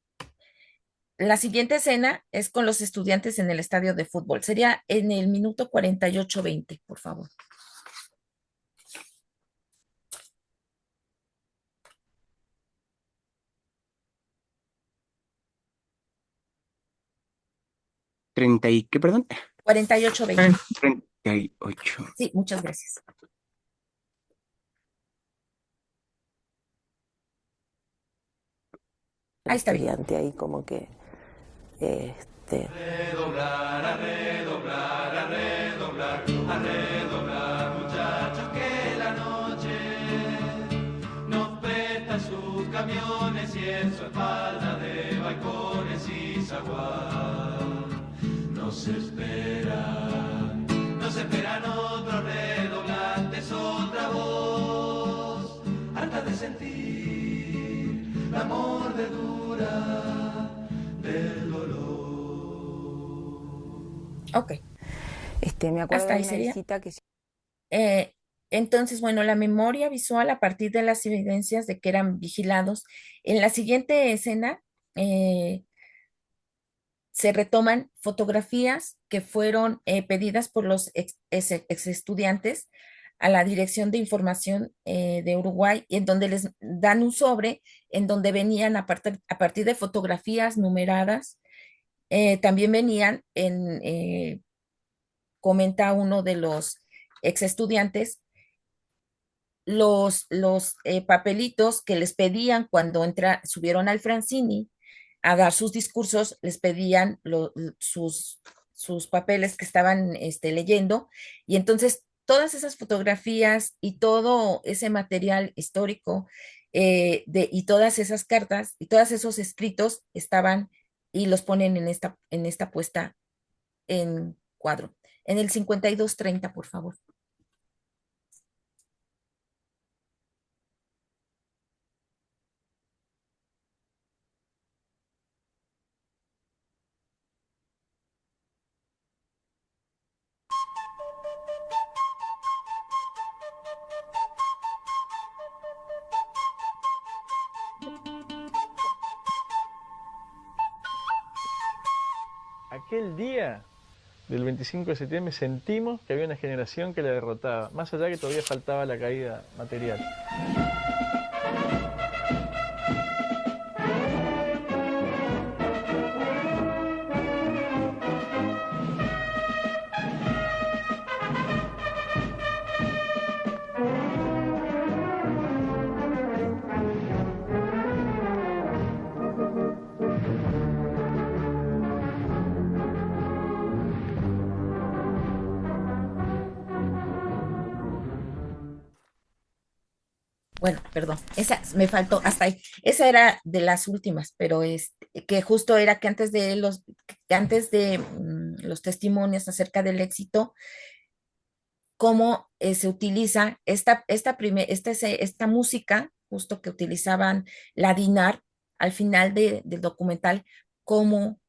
la siguiente escena es con los estudiantes en el estadio de fútbol. Sería en el minuto 48:20, por favor. ¿Qué, perdón? 48:20. 38. Sí, muchas gracias. Ahí está bien. Estudiante ahí como que Redoblar, a redoblar, a redoblar, a redoblar, muchachos, que la noche nos presta sus camiones y en su espalda de balcones y zaguán nos esperan otros redoblantes, otra voz, harta de sentir la mordedura de Ok, Me acuerdo hasta de ahí una sería. visita que Entonces, bueno, la memoria visual a partir de las evidencias de que eran vigilados. En la siguiente escena se retoman fotografías que fueron pedidas por los ex estudiantes a la Dirección de Información de Uruguay, en donde les dan un sobre en donde venían a partir de fotografías numeradas, también venían comenta uno de los ex estudiantes, los papelitos que les pedían cuando subieron al Francini a dar sus discursos, les pedían sus papeles que estaban leyendo, y entonces todas esas fotografías y todo ese material histórico y todas esas cartas y todos esos escritos estaban y los ponen en esta puesta en cuadro. En el 5230, por favor. Aquel día del 25 de septiembre sentimos que había una generación que la derrotaba, más allá que todavía faltaba la caída material. Bueno, perdón, esa me faltó hasta ahí. Esa era de las últimas, pero es que justo era que antes de los testimonios acerca del éxito, cómo se utiliza esta música, justo que utilizaban la DINAR al final del documental, cómo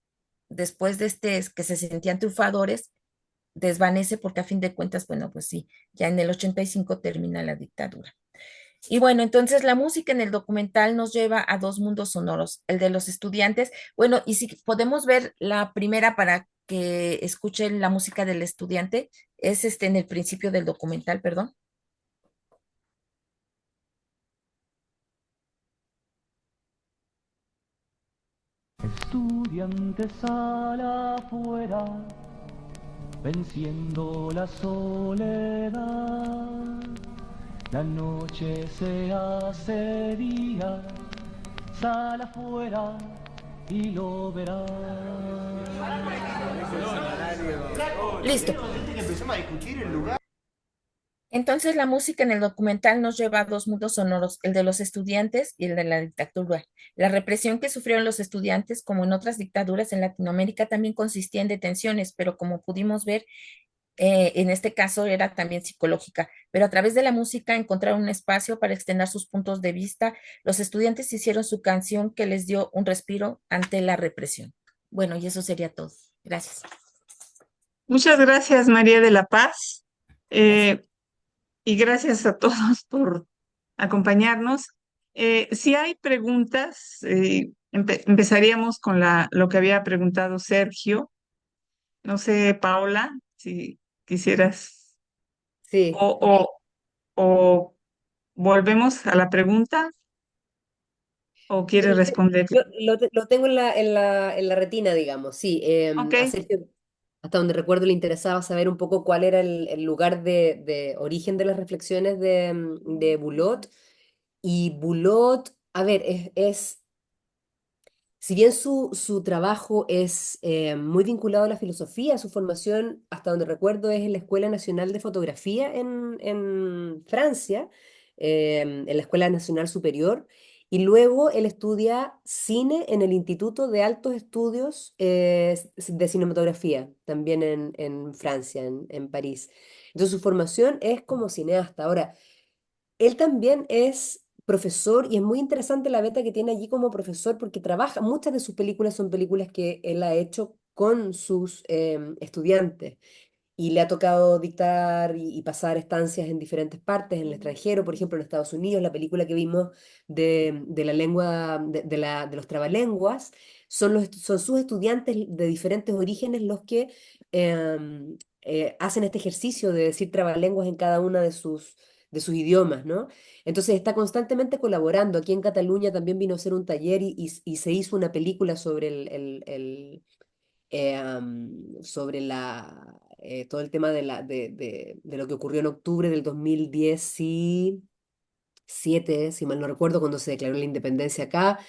después de que se sentían triunfadores, desvanece porque a fin de cuentas, bueno, pues sí, ya en el 85 termina la dictadura. Y bueno, entonces la música en el documental nos lleva a dos mundos sonoros, el de los estudiantes. Bueno, y si podemos ver la primera para que escuchen la música del estudiante, es en el principio del documental, perdón. Estudiantes sal afuera, venciendo la soledad. La noche se hace día, sal afuera y lo verás. Listo. Entonces la música en el documental nos lleva a dos mundos sonoros, el de los estudiantes y el de la dictadura. La represión que sufrieron los estudiantes, como en otras dictaduras en Latinoamérica, también consistía en detenciones, pero como pudimos ver, en este caso era también psicológica, pero a través de la música encontraron un espacio para extender sus puntos de vista. Los estudiantes hicieron su canción que les dio un respiro ante la represión. Bueno, y eso sería todo. Gracias. Muchas gracias, María de la Paz. Y gracias a todos por acompañarnos. Si hay preguntas, empezaríamos con lo que había preguntado Sergio. No sé, Paola, si quisieras. Sí. O volvemos a la pregunta. ¿O quieres responder? Lo tengo en la retina, digamos, sí. A Sergio, hasta donde recuerdo, le interesaba saber un poco cuál era el lugar de origen de las reflexiones de Boulot. Y Boulot, a ver, si bien su trabajo es muy vinculado a la filosofía, su formación, hasta donde recuerdo, es en la Escuela Nacional de Fotografía en Francia, en la Escuela Nacional Superior, y luego él estudia cine en el Instituto de Altos Estudios de Cinematografía, también en Francia, en París. Entonces su formación es como cineasta. Ahora, él también es profesor y es muy interesante la beta que tiene allí como profesor porque trabaja, muchas de sus películas son películas que él ha hecho con sus estudiantes y le ha tocado dictar y pasar estancias en diferentes partes, en el extranjero, por ejemplo, en Estados Unidos, la película que vimos de la lengua, de los trabalenguas, son sus estudiantes de diferentes orígenes los que hacen este ejercicio de decir trabalenguas en cada una de sus idiomas, ¿no? Entonces está constantemente colaborando. Aquí en Cataluña también vino a hacer un taller y se hizo una película sobre todo el tema de lo que ocurrió en octubre del 2017, si mal no recuerdo, cuando se declaró la independencia acá.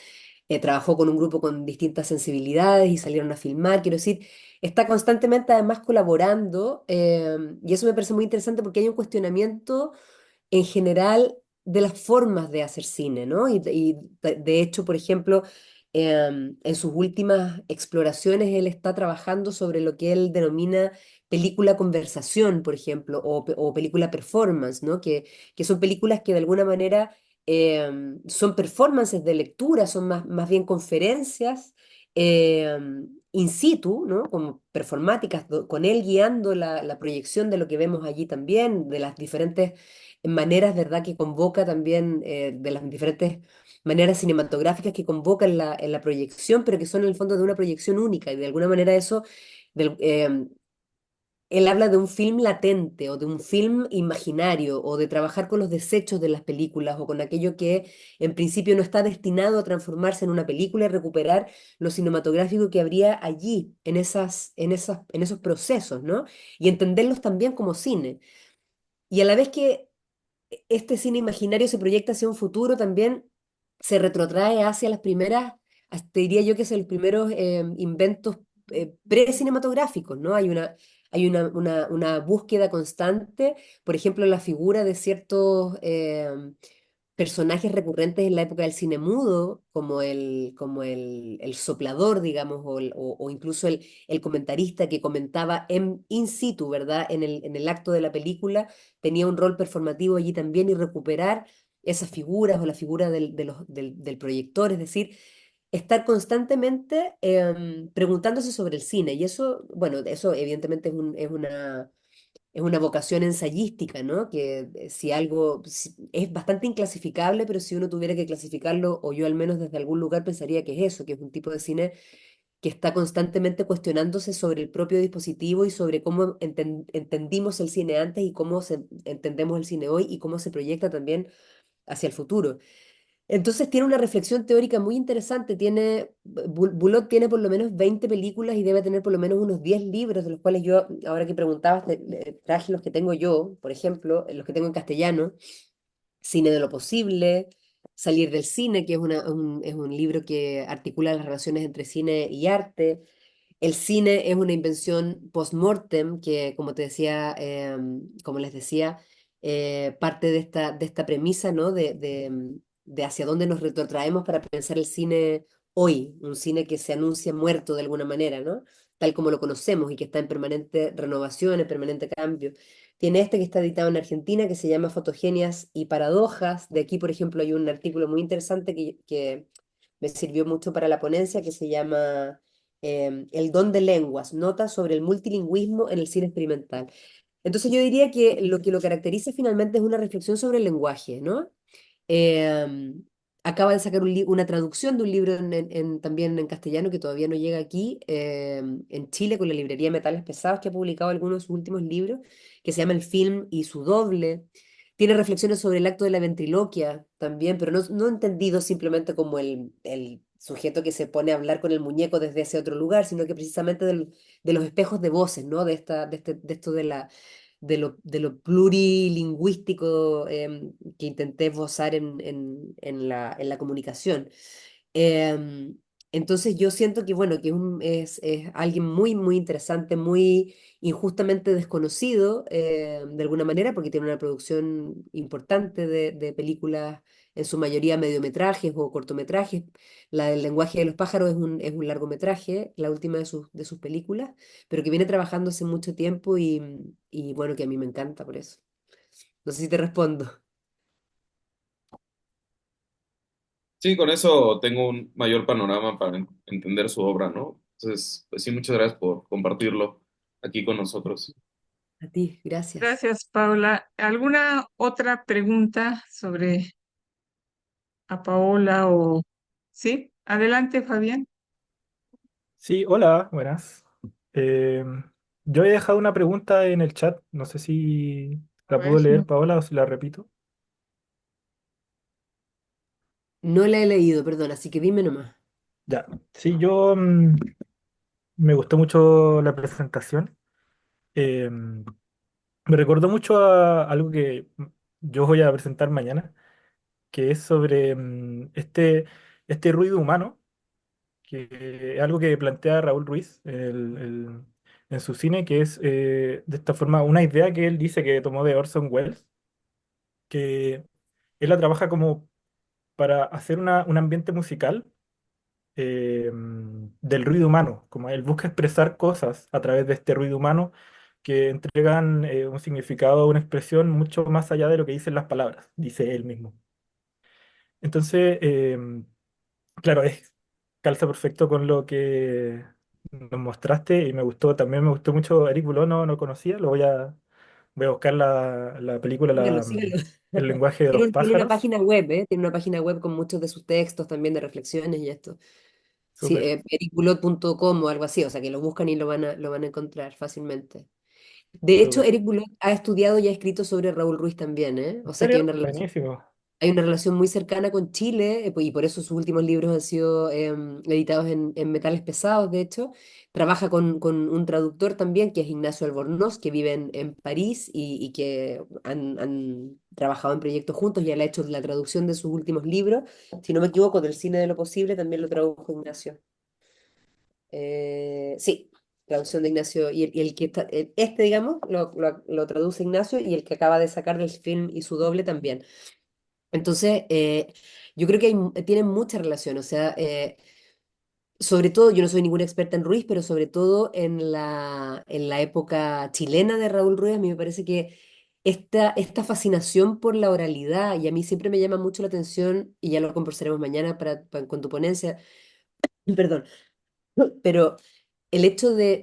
Trabajó con un grupo con distintas sensibilidades y salieron a filmar. Quiero decir, está constantemente además colaborando, y eso me parece muy interesante porque hay un cuestionamiento en general de las formas de hacer cine, ¿no? Y de hecho, por ejemplo, en sus últimas exploraciones él está trabajando sobre lo que él denomina película conversación, por ejemplo, o película performance, ¿no? Que son películas que de alguna manera son performances de lectura, son más bien conferencias in situ, ¿no? Como performáticas, con él guiando la proyección de lo que vemos allí también, de las diferentes maneras, ¿verdad?, que convoca también, de las diferentes maneras cinematográficas que convoca en la proyección, pero que son en el fondo de una proyección única, y de alguna manera eso, del- em, él habla de un film latente o de un film imaginario o de trabajar con los desechos de las películas o con aquello que en principio no está destinado a transformarse en una película y recuperar lo cinematográfico que habría allí, en esos procesos, ¿no? Y entenderlos también como cine. Y a la vez que este cine imaginario se proyecta hacia un futuro, también se retrotrae hacia las primeras, te diría yo que son los primeros inventos precinematográficos, ¿no? Hay una búsqueda constante, por ejemplo, la figura de ciertos personajes recurrentes en la época del cine mudo, como el soplador, digamos, o incluso el comentarista que comentaba in situ, ¿verdad? En el acto de la película, tenía un rol performativo allí también, y recuperar esas figuras o la figura del proyector, es decir, estar constantemente preguntándose sobre el cine. Y eso, bueno, eso evidentemente es una vocación ensayística, ¿no? Que si algo es bastante inclasificable, pero si uno tuviera que clasificarlo, o yo al menos desde algún lugar pensaría que es eso, que es un tipo de cine que está constantemente cuestionándose sobre el propio dispositivo y sobre cómo entendimos el cine antes y cómo entendemos el cine hoy y cómo se proyecta también hacia el futuro. Entonces tiene una reflexión teórica muy interesante. Bullock tiene por lo menos 20 películas y debe tener por lo menos unos 10 libros, de los cuales yo, ahora que preguntabas, traje los que tengo yo, por ejemplo, los que tengo en castellano: Cine de lo posible, Salir del cine, que es un libro que articula las relaciones entre cine y arte. El cine es una invención post-mortem que, como te decía, como les decía, parte de esta premisa, ¿no? De hacia dónde nos retrotraemos para pensar el cine hoy, un cine que se anuncia muerto de alguna manera, ¿no? Tal como lo conocemos y que está en permanente renovación, en permanente cambio. Tiene este que está editado en Argentina, que se llama Fotogenias y Paradojas. De aquí, por ejemplo, hay un artículo muy interesante que me sirvió mucho para la ponencia, que se llama El don de lenguas, notas sobre el multilingüismo en el cine experimental. Entonces yo diría que lo caracteriza finalmente es una reflexión sobre el lenguaje, ¿no? Eh, Acaba de sacar una traducción de un libro también en castellano, que todavía no llega aquí, en Chile, con la librería Metales Pesados, que ha publicado algunos de sus últimos libros, que se llama El film y su doble. Tiene reflexiones sobre el acto de la ventriloquia también, pero no entendido simplemente como el sujeto que se pone a hablar con el muñeco desde ese otro lugar, sino que precisamente de los espejos de voces, ¿no? De esto de lo plurilingüístico, que intenté esbozar en la comunicación. Em, entonces yo siento que, bueno, que es alguien muy, muy interesante, muy injustamente desconocido, de alguna manera, porque tiene una producción importante de películas, en su mayoría mediometrajes o cortometrajes. La del lenguaje de los pájaros es un largometraje, la última de sus películas, pero que viene trabajando hace mucho tiempo, y bueno, que a mí me encanta por eso. No sé si te respondo. Sí, con eso tengo un mayor panorama para entender su obra, ¿no? Entonces, pues sí, muchas gracias por compartirlo aquí con nosotros. A ti, gracias. Gracias, Paula. ¿Alguna otra pregunta sobre a Paola o... Sí, adelante, Fabián. Sí, hola, buenas. Eh, yo he dejado una pregunta en el chat, no sé si A la ver, puedo leer, no. Paola, o si la repito. No la he leído, perdón, así que dime nomás. Ya, sí, yo me gustó mucho la presentación. Me recordó mucho a algo que yo voy a presentar mañana, que es sobre este ruido humano, que es algo que plantea Raúl Ruiz en su cine, que es de esta forma una idea que él dice que tomó de Orson Welles, que él la trabaja como para hacer un ambiente musical del ruido humano, como él busca expresar cosas a través de este ruido humano que entregan un significado, una expresión mucho más allá de lo que dicen las palabras, dice él mismo. Entonces, claro, calza perfecto con lo que nos mostraste y me gustó, también me gustó mucho Eric Bouló, no conocía, voy a buscar la película, Síguelo, síguelo. El lenguaje de los Tiene una pájaros. página web, ¿eh? Tiene una página web con muchos de sus textos también de reflexiones y esto. Sí, Súper. ericbulot.com o algo así, o sea que lo buscan y lo van a encontrar fácilmente. De hecho, Súper. Eric Boulot ha estudiado y ha escrito sobre Raúl Ruiz también, ¿eh? ¿En O sea que serio? Buenísimo. hay una relación muy cercana con Chile, y por eso sus últimos libros han sido editados en metales pesados, de hecho. Trabaja con un traductor también, que es Ignacio Albornoz, que vive en París y que han trabajado en proyectos juntos y él ha hecho la traducción de sus últimos libros. Si no me equivoco, del Cine de lo Posible también lo tradujo Ignacio. Sí, traducción de Ignacio. Y el que está, este, digamos, lo traduce Ignacio y el que acaba de sacar del film y su doble también. Entonces, yo creo que tienen mucha relación, o sea, sobre todo, yo no soy ninguna experta en Ruiz, pero sobre todo en la época chilena de Raúl Ruiz, a mí me parece que esta fascinación por la oralidad, y a mí siempre me llama mucho la atención, y ya lo conversaremos mañana con tu ponencia, perdón, pero el hecho de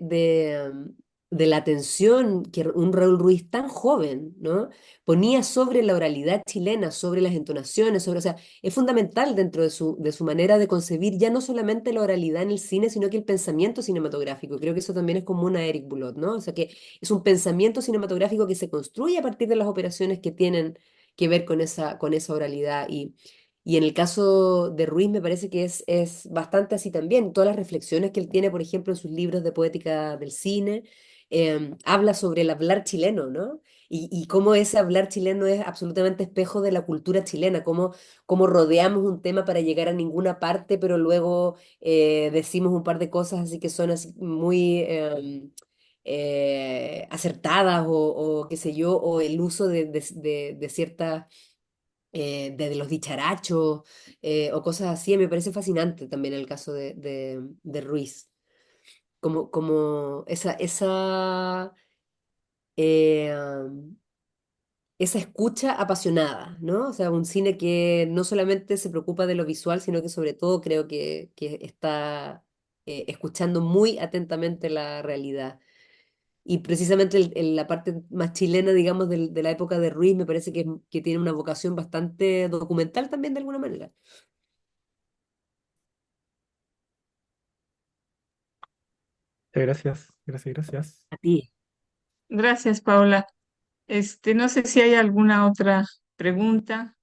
la atención que un Raúl Ruiz tan joven, ¿no? Ponía sobre la oralidad chilena, sobre las entonaciones, sobre, o sea, es fundamental dentro de su manera de concebir ya no solamente la oralidad en el cine, sino que el pensamiento cinematográfico. Creo que eso también es común a Eric Boulot, ¿no? O sea, que es un pensamiento cinematográfico que se construye a partir de las operaciones que tienen que ver con esa oralidad. Y en el caso de Ruiz me parece que es bastante así también. Todas las reflexiones que él tiene, por ejemplo, en sus libros de poética del cine, habla sobre el hablar chileno, ¿no? Y cómo ese hablar chileno es absolutamente espejo de la cultura chilena, cómo rodeamos un tema para llegar a ninguna parte, pero luego decimos un par de cosas así que son así muy acertadas o qué sé yo, o el uso de ciertas de los dicharachos o cosas así, me parece fascinante también el caso de Ruiz, como eh, um, esa escucha apasionada, ¿no? O sea, un cine que no solamente se preocupa de lo visual, sino que sobre todo creo que está escuchando muy atentamente la realidad. Y precisamente la parte más chilena, digamos, de la época de Ruiz, me parece que tiene una vocación bastante documental también de alguna manera. Gracias, gracias, gracias. A ti. Gracias, Paula. No sé si hay alguna otra pregunta.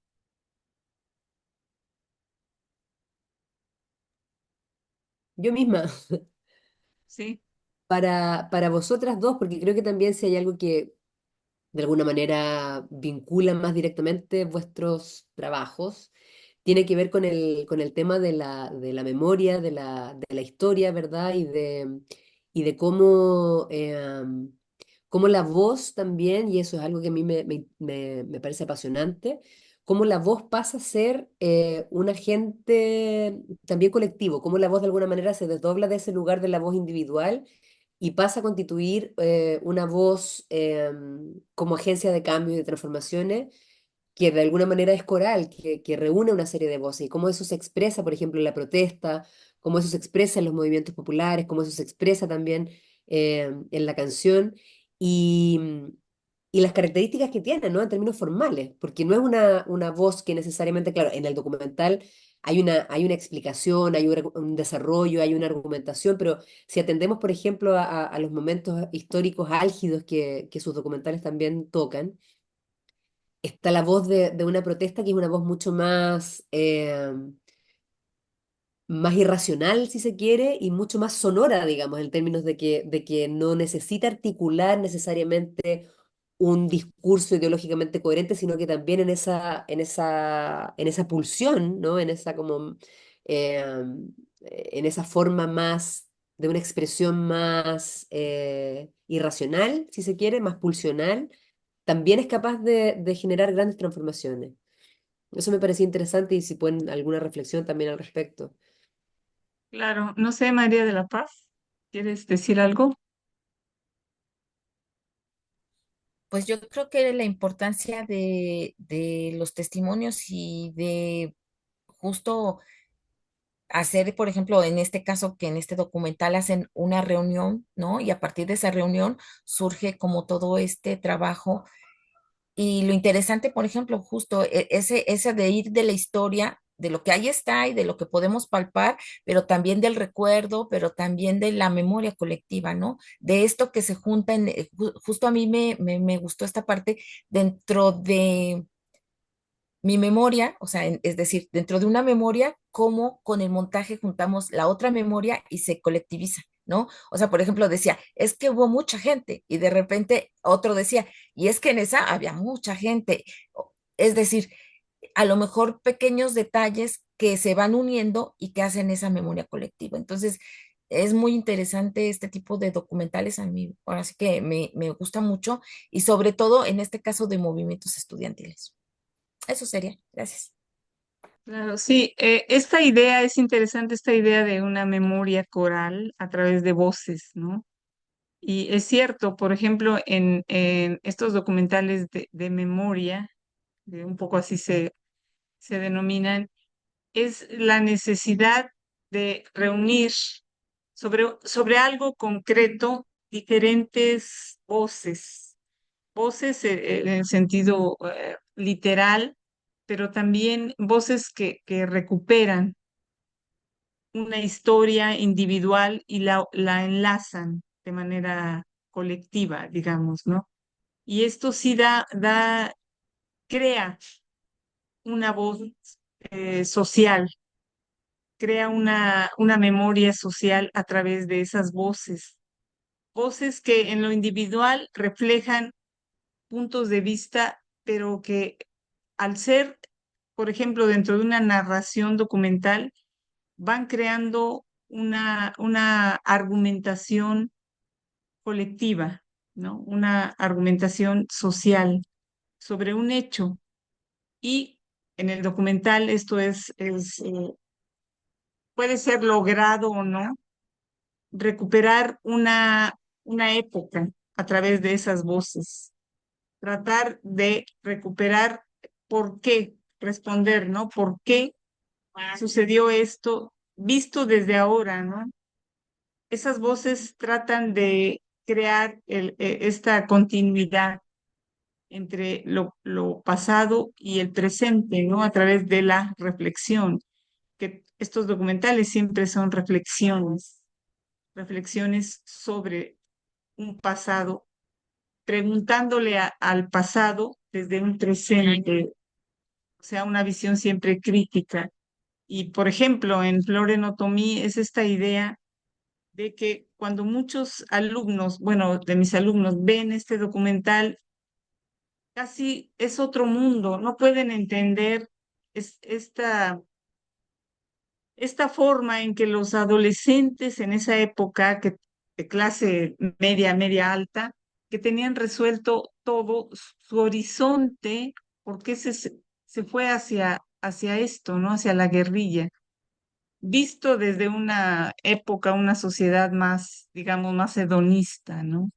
Yo misma, Sí. para vosotras dos, porque creo que también si hay algo que de alguna manera vincula más directamente vuestros trabajos, tiene que ver con el tema de la memoria, de la historia, ¿verdad? Y de cómo, cómo la voz también, y eso es algo que a mí me parece apasionante, cómo la voz pasa a ser un agente también colectivo, cómo la voz de alguna manera se desdobla de ese lugar de la voz individual y pasa a constituir una voz como agencia de cambio y de transformaciones que de alguna manera es coral, que reúne una serie de voces, y cómo eso se expresa, por ejemplo, en la protesta, cómo eso se expresa en los movimientos populares, cómo eso se expresa también en la canción, y, y las características que tiene, ¿no? En términos formales, porque no es una voz que necesariamente, claro, en el documental hay una explicación, hay un desarrollo, hay una argumentación, pero si atendemos, por ejemplo, a los momentos históricos álgidos que sus documentales también tocan, está la voz de una protesta que es una voz mucho más irracional, si se quiere, y mucho más sonora, digamos, en términos de que no necesita articular necesariamente un discurso ideológicamente coherente, sino que también en esa pulsión, ¿no? En esa forma más, de una expresión más irracional, si se quiere, más pulsional, también es capaz de generar grandes transformaciones. Eso me parecía interesante y si pueden alguna reflexión también al respecto. Claro, no sé, María de la Paz, ¿quieres decir algo? Pues yo creo que la importancia de los testimonios y de justo hacer, por ejemplo, en este caso, que en este documental hacen una reunión, ¿no? Y a partir de esa reunión surge como todo este trabajo. Y lo interesante, por ejemplo, justo ese de ir de la historia, de lo que ahí está y de lo que podemos palpar, pero también del recuerdo, pero también de la memoria colectiva, ¿no? De esto que se junta justo a mí me gustó esta parte dentro de mi memoria, o sea, es decir, dentro de una memoria, cómo con el montaje juntamos la otra memoria y se colectiviza, ¿no? O sea, por ejemplo, decía, es que hubo mucha gente y de repente otro decía, y es que en esa había mucha gente. Es decir, a lo mejor pequeños detalles que se van uniendo y que hacen esa memoria colectiva. Entonces, es muy interesante este tipo de documentales a mí, ahora sí que me gusta mucho y sobre todo en este caso de movimientos estudiantiles. Eso sería. Gracias. Claro, sí, esta idea es interesante, esta idea de una memoria coral a través de voces, ¿no? Y es cierto, por ejemplo, en estos documentales de memoria, de un poco así se denominan, es la necesidad de reunir sobre algo concreto diferentes voces, voces en el sentido literal, pero también voces que recuperan una historia individual y la enlazan de manera colectiva, digamos, ¿no? Y esto sí crea una voz social, crea una memoria social a través de esas voces, voces que en lo individual reflejan puntos de vista, pero que al ser, por ejemplo, dentro de una narración documental, van creando una argumentación colectiva, ¿no? Una argumentación social sobre un hecho. Y en el documental esto puede ser logrado o no, recuperar una época a través de esas voces, tratar de recuperar por qué, responder, ¿no? ¿Por qué sucedió esto visto desde ahora, ¿no? Esas voces tratan de crear esta continuidad entre lo pasado y el presente, ¿no? A través de la reflexión, que estos documentales siempre son reflexiones, reflexiones sobre un pasado, preguntándole al pasado desde un presente, o sea, una visión siempre crítica. Y, por ejemplo, en Flor en Otomí es esta idea de que cuando muchos alumnos, bueno, de mis alumnos ven este documental, casi es otro mundo, no pueden entender esta forma en que los adolescentes en esa época, de clase media, media alta, que tenían resuelto todo su horizonte, porque se fue hacia esto, ¿no? Hacia la guerrilla, visto desde una época, una sociedad más, digamos, más hedonista, ¿no?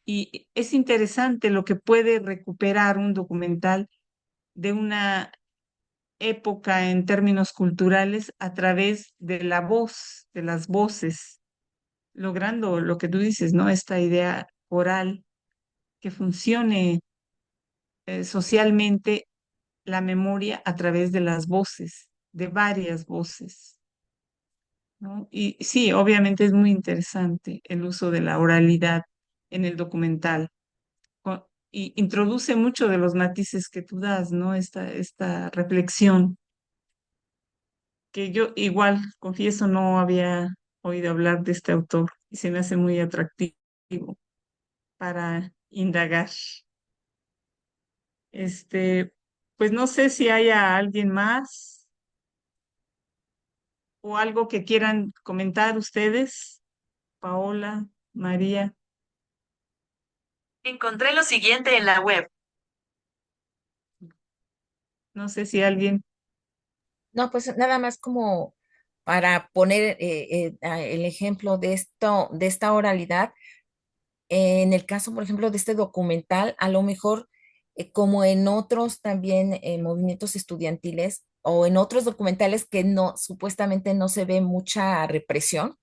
Y es interesante lo que puede recuperar un documental de una época en términos culturales a través de la voz, de las voces, logrando lo que tú dices, ¿no? Esta idea oral que funcione socialmente la memoria a través de las voces, de varias voces, ¿no? Y sí, obviamente es muy interesante el uso de la oralidad en el documental. Y introduce mucho de los matices que tú das, ¿no? Esta reflexión que yo igual, confieso, no había oído hablar de este autor y se me hace muy atractivo para indagar. Pues no sé si haya alguien más o algo que quieran comentar ustedes, Paola, María. Encontré lo siguiente en la web. No sé si alguien. No, pues nada más como para poner el ejemplo de esto, de esta oralidad. En el caso, por ejemplo, de este documental, a lo mejor, como en otros también movimientos estudiantiles o en otros documentales que no, supuestamente no se ve mucha represión,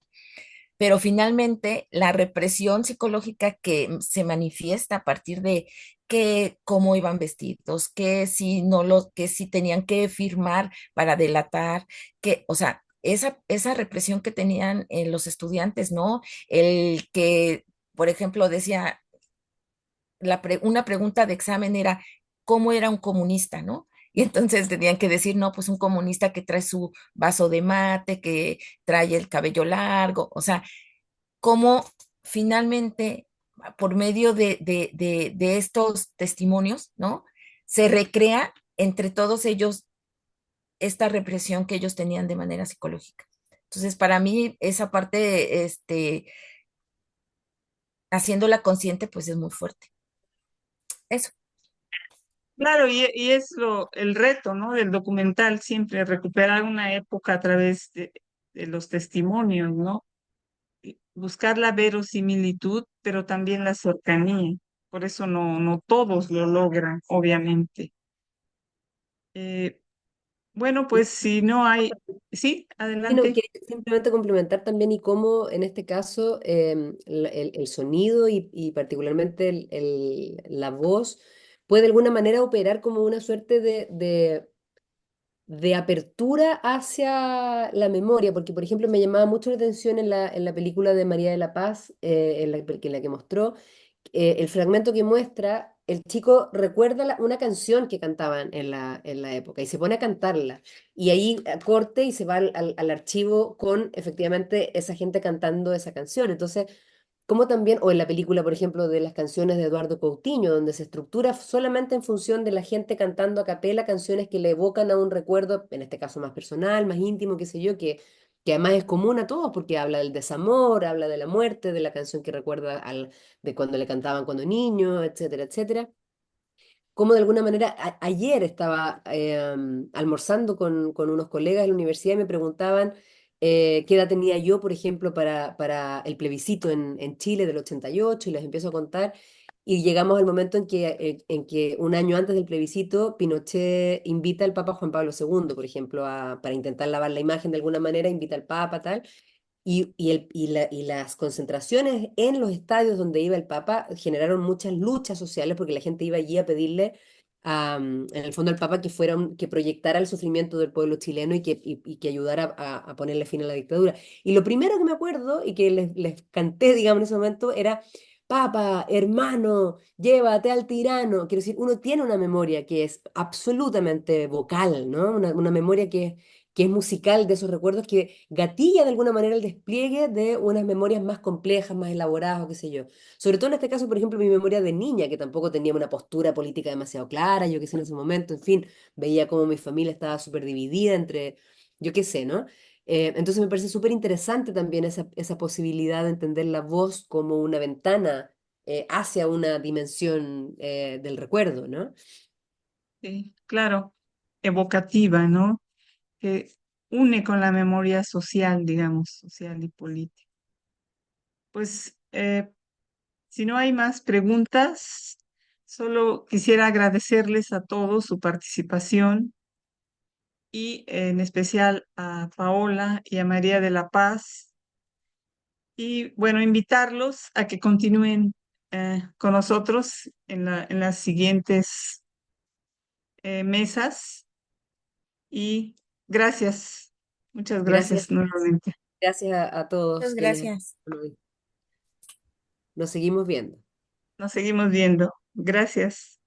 pero finalmente la represión psicológica que se manifiesta a partir de que cómo iban vestidos, que si no lo, que si tenían que firmar para delatar, que, o sea, esa represión que tenían los estudiantes, ¿no? El que, por ejemplo, decía, una pregunta de examen era, ¿cómo era un comunista, no? Y entonces tenían que decir, no, pues un comunista que trae su vaso de mate, que trae el cabello largo, o sea, cómo finalmente, por medio de estos testimonios, ¿no? Se recrea entre todos ellos esta represión que ellos tenían de manera psicológica. Entonces, para mí, esa parte, haciéndola consciente, pues es muy fuerte. Eso. Claro, y es el reto, ¿no? Del documental, siempre recuperar una época a través de los testimonios, ¿no? Y buscar la verosimilitud, pero también la cercanía. Por eso no todos lo logran, obviamente. Bueno, pues si no hay. Sí, Y no, adelante. quiero simplemente complementar también y cómo en este caso el sonido y particularmente la voz puede de alguna manera operar como una suerte de apertura hacia la memoria, porque por ejemplo me llamaba mucho la atención en la película de María de la Paz, en la que mostró, el fragmento que muestra, el chico recuerda una canción que cantaban en la época y se pone a cantarla. Y ahí corte y se va al archivo con efectivamente esa gente cantando esa canción. Entonces, como también, o en la película, por ejemplo, de las canciones de Eduardo Coutinho, donde se estructura solamente en función de la gente cantando a capela canciones que le evocan a un recuerdo, en este caso más personal, más íntimo, qué sé yo, que además es común a todos porque habla del desamor, habla de la muerte, de la canción que recuerda de cuando le cantaban cuando niño, etcétera, etcétera. Como de alguna manera, ayer estaba almorzando con unos colegas de la universidad y me preguntaban qué edad tenía yo, por ejemplo, para el plebiscito en Chile del 88 y les empiezo a contar. Y llegamos al momento en que un año antes del plebiscito, Pinochet invita al Papa Juan Pablo II, por ejemplo, para intentar lavar la imagen de alguna manera, invita al Papa, tal. Y las concentraciones en los estadios donde iba el Papa generaron muchas luchas sociales porque la gente iba allí a pedirle en el fondo al Papa que que proyectara el sufrimiento del pueblo chileno y que ayudara a ponerle fin a la dictadura. Y lo primero que me acuerdo y que les canté, digamos, en ese momento era: Papa, hermano, llévate al tirano. Quiero decir, uno tiene una memoria que es absolutamente vocal, ¿no? Una memoria que es musical de esos recuerdos que gatilla de alguna manera el despliegue de unas memorias más complejas, más elaboradas o qué sé yo. Sobre todo en este caso, por ejemplo, mi memoria de niña, que tampoco tenía una postura política demasiado clara, yo qué sé, en ese momento, en fin, veía cómo mi familia estaba súper dividida entre, yo qué sé, ¿no? Entonces me parece súper interesante también esa posibilidad de entender la voz como una ventana hacia una dimensión del recuerdo, ¿no? Sí, claro, evocativa, ¿no? Que une con la memoria social, digamos, social y política. Pues si no hay más preguntas, Solo quisiera agradecerles a todos su participación y en especial a Paola y a María de la Paz. Y bueno, invitarlos a que continúen con nosotros en las siguientes mesas. Y gracias, muchas Gracias, gracias nuevamente. gracias a todos Muchas quienes gracias. estuvieron hoy. Nos seguimos viendo. Nos seguimos viendo. Gracias.